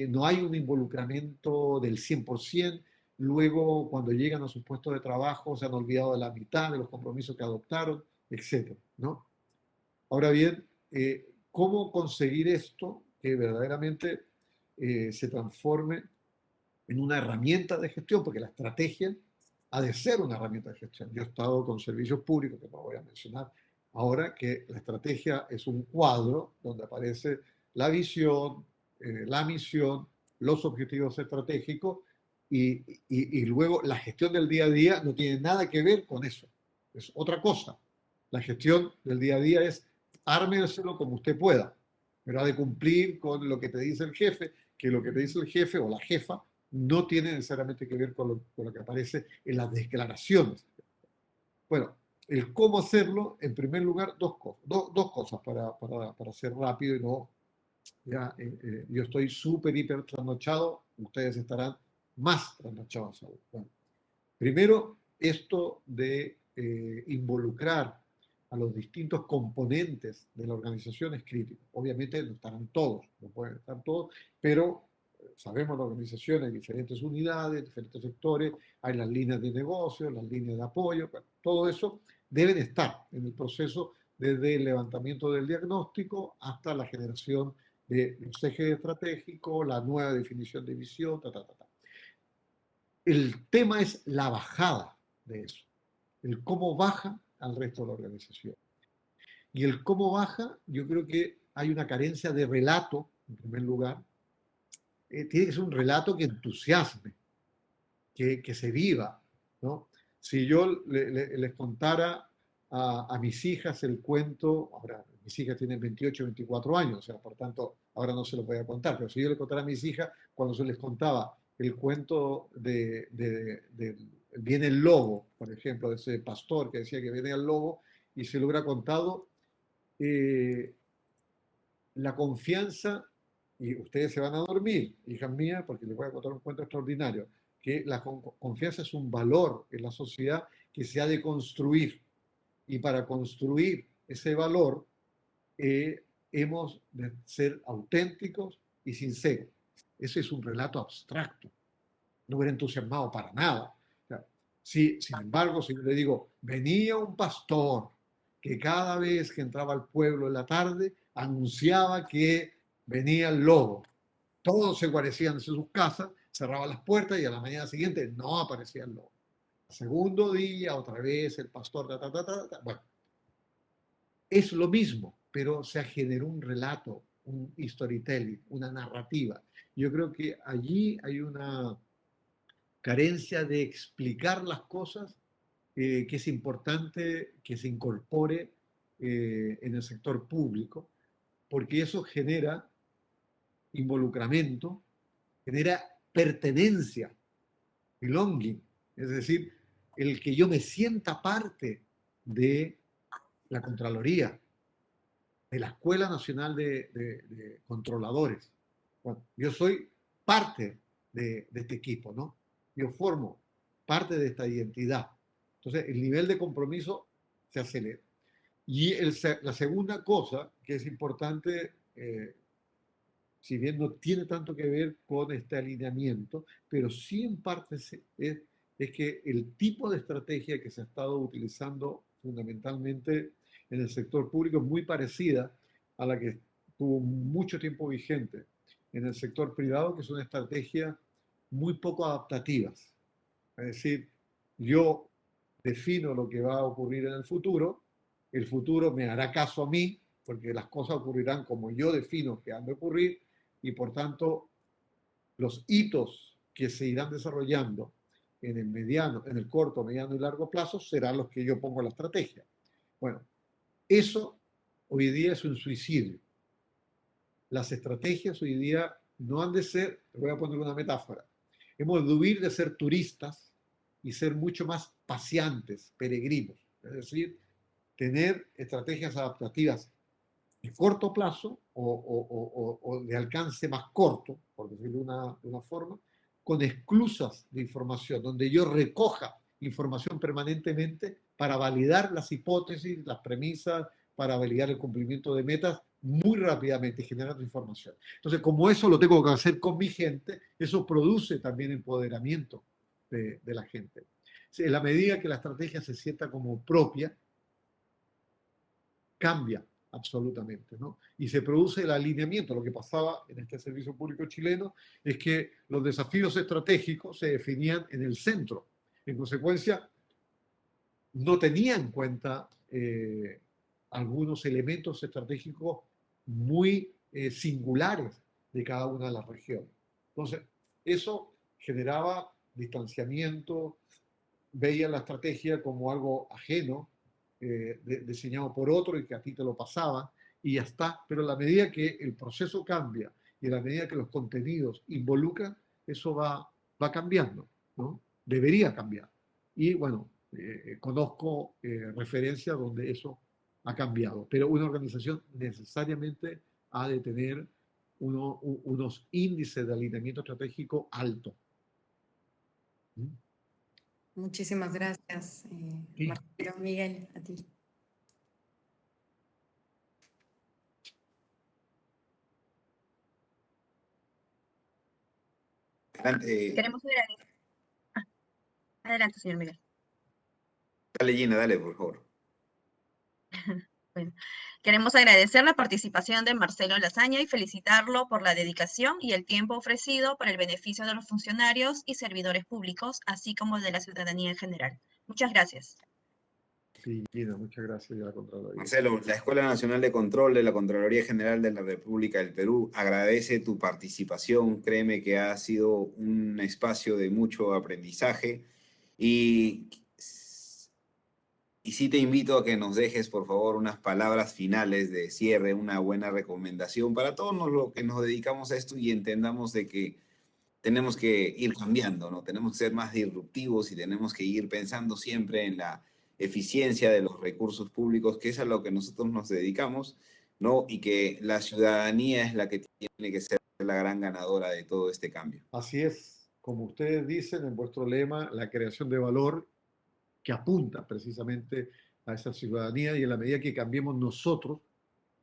no hay un involucramiento del 100%. Luego, cuando llegan a sus puestos de trabajo, se han olvidado de la mitad de los compromisos que adoptaron, etcétera, ¿no? Ahora bien, ¿cómo conseguir esto que verdaderamente se transforme en una herramienta de gestión? Porque la estrategia ha de ser una herramienta de gestión. Yo he estado con servicios públicos, que no voy a mencionar ahora, que la estrategia es un cuadro donde aparece la visión, la misión, los objetivos estratégicos y luego la gestión del día a día no tiene nada que ver con eso. Es otra cosa. La gestión del día a día es ármenselo como usted pueda, pero ha de cumplir con lo que te dice el jefe, que lo que te dice el jefe o la jefa no tiene necesariamente que ver con lo que aparece en las declaraciones. Bueno, el cómo hacerlo, en primer lugar, dos cosas para ser rápido y no, ya, yo estoy súper, hiper trasnochado, ustedes estarán más trasnochados aún. Bueno, primero, esto de involucrar a los distintos componentes de la organización es crítico. Obviamente no estarán todos, no pueden estar todos, pero sabemos la organización, hay diferentes unidades, diferentes sectores, hay las líneas de negocio, las líneas de apoyo, bueno, todo eso deben estar en el proceso desde el levantamiento del diagnóstico hasta la generación de los ejes estratégicos, la nueva definición de visión, El tema es la bajada de eso, el cómo baja al resto de la organización. Y el cómo baja, yo creo que hay una carencia de relato, en primer lugar. Tiene que ser un relato que entusiasme, que se viva, ¿no? Si yo les contara a mis hijas el cuento, ahora mis hijas tienen 28, 24 años, o sea, por tanto, ahora no se lo voy a contar, pero si yo les contara a mis hijas, cuando se les contaba el cuento de viene el lobo, por ejemplo, de ese pastor que decía que viene el lobo, y se lo hubiera contado, la confianza, y ustedes se van a dormir, hijas mías, porque les voy a contar un cuento extraordinario, que la confianza es un valor en la sociedad que se ha de construir. Y para construir ese valor, hemos de ser auténticos y sinceros. Ese es un relato abstracto. No hubiera entusiasmado para nada. O sea, sin embargo, si yo le digo, venía un pastor que cada vez que entraba al pueblo en la tarde anunciaba que venía el lobo. Todos se guarecían en sus casas, cerraban las puertas y a la mañana siguiente no aparecía el lobo. Segundo día, otra vez el pastor, bueno, es lo mismo, pero se generó un relato, un storytelling, una narrativa. Yo creo que allí hay una carencia de explicar las cosas que es importante que se incorpore en el sector público, porque eso genera involucramiento, genera pertenencia, belonging, es decir, el que yo me sienta parte de la Contraloría, de la Escuela Nacional de Controladores. Bueno, yo soy parte de este equipo, ¿no? Yo formo parte de esta identidad. Entonces, el nivel de compromiso se acelera. Y la segunda cosa que es importante, si bien no tiene tanto que ver con este alineamiento, pero sí en parte es que el tipo de estrategia que se ha estado utilizando fundamentalmente en el sector público es muy parecida a la que tuvo mucho tiempo vigente en el sector privado, que son estrategias muy poco adaptativas. Es decir, yo defino lo que va a ocurrir en el futuro el futuro me hará caso a mí, porque las cosas ocurrirán como yo defino que han de ocurrir, y por tanto los hitos que se irán desarrollando en el mediano, en el corto, mediano y largo plazo serán los que yo pongo en la estrategia. Bueno, eso hoy día es un suicidio. Las estrategias hoy día no han de ser, te voy a poner una metáfora, hemos de huir de ser turistas y ser mucho más paseantes, peregrinos, es decir, tener estrategias adaptativas de corto plazo o de alcance más corto, por decirlo de una forma, con esclusas de información, donde yo recoja información permanentemente para validar las hipótesis, las premisas, para validar el cumplimiento de metas muy rápidamente, generando información. Entonces, como eso lo tengo que hacer con mi gente, eso produce también empoderamiento de la gente. En la medida que la estrategia se sienta como propia, cambia absolutamente, ¿no? Y se produce el alineamiento. Lo que pasaba en este servicio público chileno es que los desafíos estratégicos se definían en el centro. En consecuencia, no tenía en cuenta algunos elementos estratégicos muy singulares de cada una de las regiones. Entonces, eso generaba distanciamiento, veía la estrategia como algo ajeno, diseñado por otro y que a ti te lo pasaba y ya está. Pero a la medida que el proceso cambia y a la medida que los contenidos involucran, eso va cambiando, ¿no? Debería cambiar. Y bueno, conozco referencias donde eso ha cambiado, pero una organización necesariamente ha de tener unos índices de alineamiento estratégico altos. Muchísimas gracias, Sí. Marcelo. Miguel, a ti. Queremos agradecer. Adelante, señor Miguel. Dale, Gina, dale, por favor. Bueno, queremos agradecer la participación de Marcelo Lasaña y felicitarlo por la dedicación y el tiempo ofrecido para el beneficio de los funcionarios y servidores públicos, así como de la ciudadanía en general. Muchas gracias. Sí, Gina, muchas gracias a la Contraloría. Marcelo, la Escuela Nacional de Control de la Contraloría General de la República del Perú agradece tu participación. Créeme que ha sido un espacio de mucho aprendizaje y sí te invito a que nos dejes, por favor, unas palabras finales de cierre, una buena recomendación para todos los que nos dedicamos a esto y entendamos de que tenemos que ir cambiando, ¿no? Tenemos que ser más disruptivos y tenemos que ir pensando siempre en la eficiencia de los recursos públicos, que es a lo que nosotros nos dedicamos, ¿no? Y que la ciudadanía es la que tiene que ser la gran ganadora de todo este cambio. Así es, como ustedes dicen en vuestro lema, la creación de valor que apunta precisamente a esa ciudadanía, y en la medida que cambiemos nosotros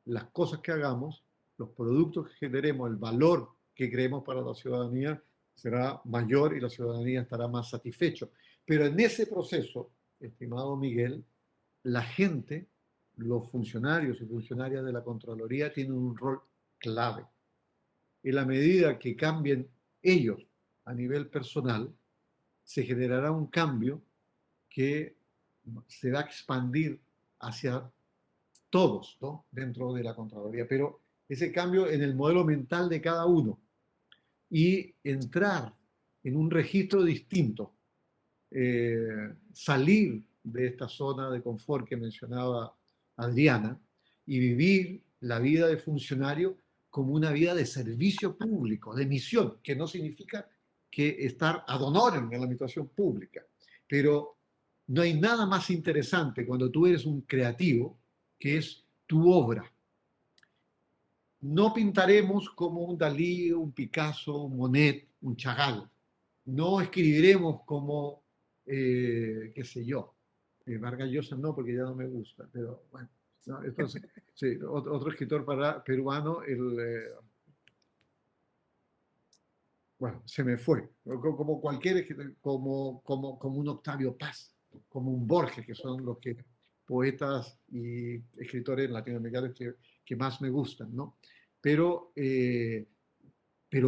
las cosas que hagamos, los productos que generemos, el valor que creemos para la ciudadanía será mayor y la ciudadanía estará más satisfecha. Pero en ese proceso, estimado Miguel, la gente, los funcionarios y funcionarias de la Contraloría tienen un rol clave. En la medida que cambien ellos a nivel personal, se generará un cambio que se va a expandir hacia todos, ¿no? Dentro de la Contraloría, pero ese cambio en el modelo mental de cada uno y entrar en un registro distinto, salir de esta zona de confort que mencionaba Adriana y vivir la vida de funcionario como una vida de servicio público, de misión, que no significa que estar ad honorem en la administración pública, pero no hay nada más interesante cuando tú eres un creativo, que es tu obra. No pintaremos como un Dalí, un Picasso, un Monet, un Chagall. No escribiremos como, qué sé yo, Vargas Llosa no, porque ya no me gusta, pero bueno. ¿No? Entonces, sí, otro escritor peruano, bueno, se me fue, como cualquier, como un Octavio Paz, como un Borges, que son los poetas y escritores latinoamericanos que más me gustan, ¿no? Pero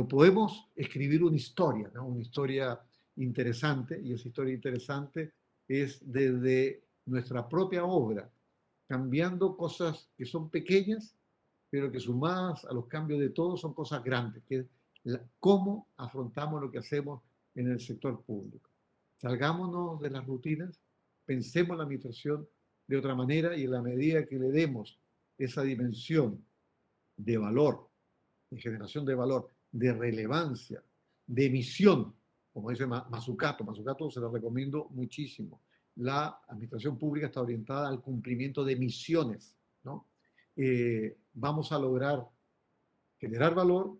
podemos escribir una historia, ¿no? Una historia interesante, y esa historia interesante es desde nuestra propia obra, cambiando cosas que son pequeñas, pero que sumadas a los cambios de todos son cosas grandes, que es cómo afrontamos lo que hacemos en el sector público. Salgámonos de las rutinas, pensemos la administración de otra manera y en la medida que le demos esa dimensión de valor, de generación de valor, de relevancia, de misión, como dice Mazzucato se lo recomiendo muchísimo. La administración pública está orientada al cumplimiento de misiones, ¿no? Vamos a lograr generar valor,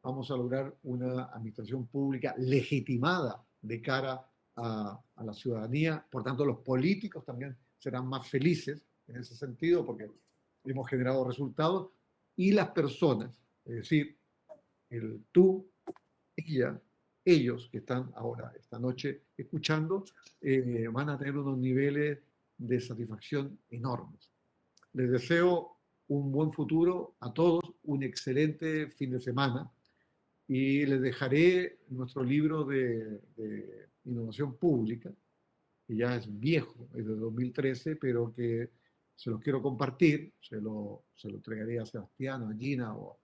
vamos a lograr una administración pública legitimada de cara a la ciudadanía. Por tanto, los políticos también serán más felices en ese sentido porque hemos generado resultados y las personas, es decir, el tú, ella, ellos que están ahora, esta noche, escuchando, van a tener unos niveles de satisfacción enormes. Les deseo un buen futuro a todos, un excelente fin de semana y les dejaré nuestro libro de innovación pública, que ya es viejo, es de 2013, pero que se los quiero compartir, se lo entregaré a Sebastián, a Gina o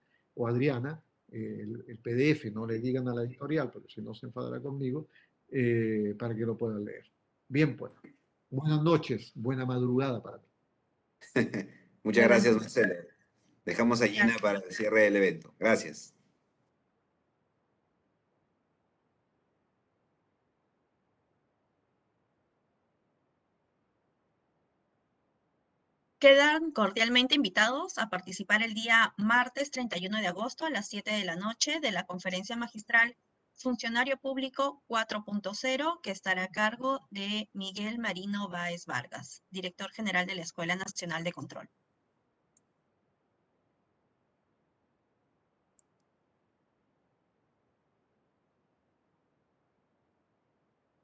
a Adriana, el PDF, no le digan a la editorial, pero si no se enfadará conmigo, para que lo puedan leer. Bien, pues, buenas noches, buena madrugada para mí. Muchas gracias, Marcelo. Dejamos a Gina para el cierre del evento. Gracias. Quedan cordialmente invitados a participar el día martes 31 de agosto a las 7 de la noche de la conferencia magistral Funcionario Público 4.0, que estará a cargo de Miguel Marino Báez Vargas, director general de la Escuela Nacional de Control.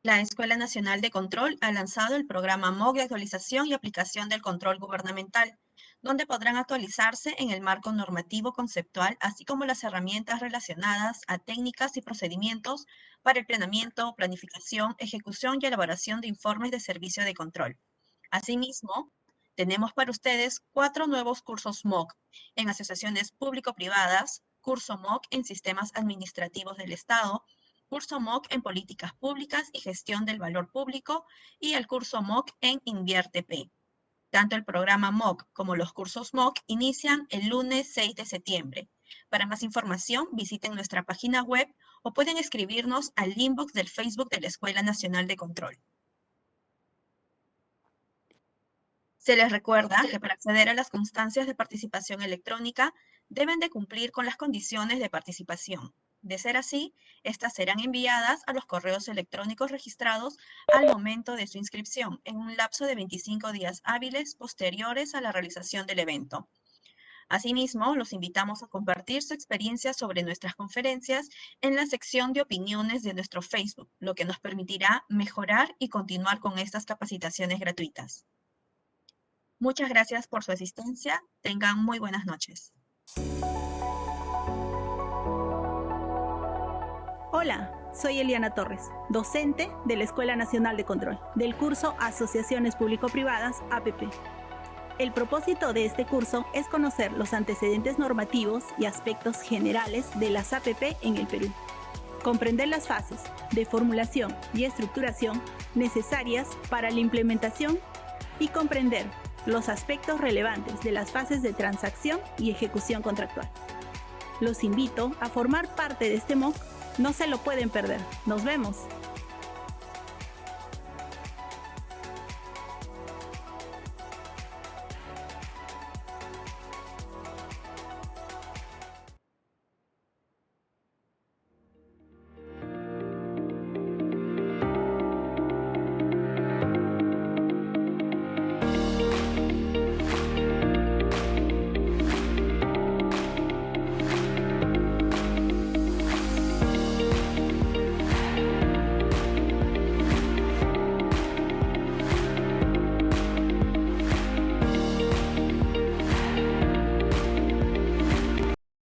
La Escuela Nacional de Control ha lanzado el programa MOOC de actualización y aplicación del control gubernamental, donde podrán actualizarse en el marco normativo conceptual, así como las herramientas relacionadas a técnicas y procedimientos para el planeamiento, planificación, ejecución y elaboración de informes de servicio de control. Asimismo, tenemos para ustedes 4 nuevos cursos MOOC en asociaciones público-privadas, curso MOOC en sistemas administrativos del Estado, curso MOOC en políticas públicas y gestión del valor público y el curso MOOC en InvierteP. Tanto el programa MOOC como los cursos MOOC inician el lunes 6 de septiembre. Para más información, visiten nuestra página web o pueden escribirnos al inbox del Facebook de la Escuela Nacional de Control. Se les recuerda que para acceder a las constancias de participación electrónica deben de cumplir con las condiciones de participación. De ser así, estas serán enviadas a los correos electrónicos registrados al momento de su inscripción, en un lapso de 25 días hábiles posteriores a la realización del evento. Asimismo, los invitamos a compartir su experiencia sobre nuestras conferencias en la sección de opiniones de nuestro Facebook, lo que nos permitirá mejorar y continuar con estas capacitaciones gratuitas. Muchas gracias por su asistencia. Tengan muy buenas noches. Hola, soy Eliana Torres, docente de la Escuela Nacional de Control, del curso Asociaciones Público-Privadas, APP. El propósito de este curso es conocer los antecedentes normativos y aspectos generales de las APP en el Perú, comprender las fases de formulación y estructuración necesarias para la implementación y comprender los aspectos relevantes de las fases de transacción y ejecución contractual. Los invito a formar parte de este MOOC. No se lo pueden perder. Nos vemos.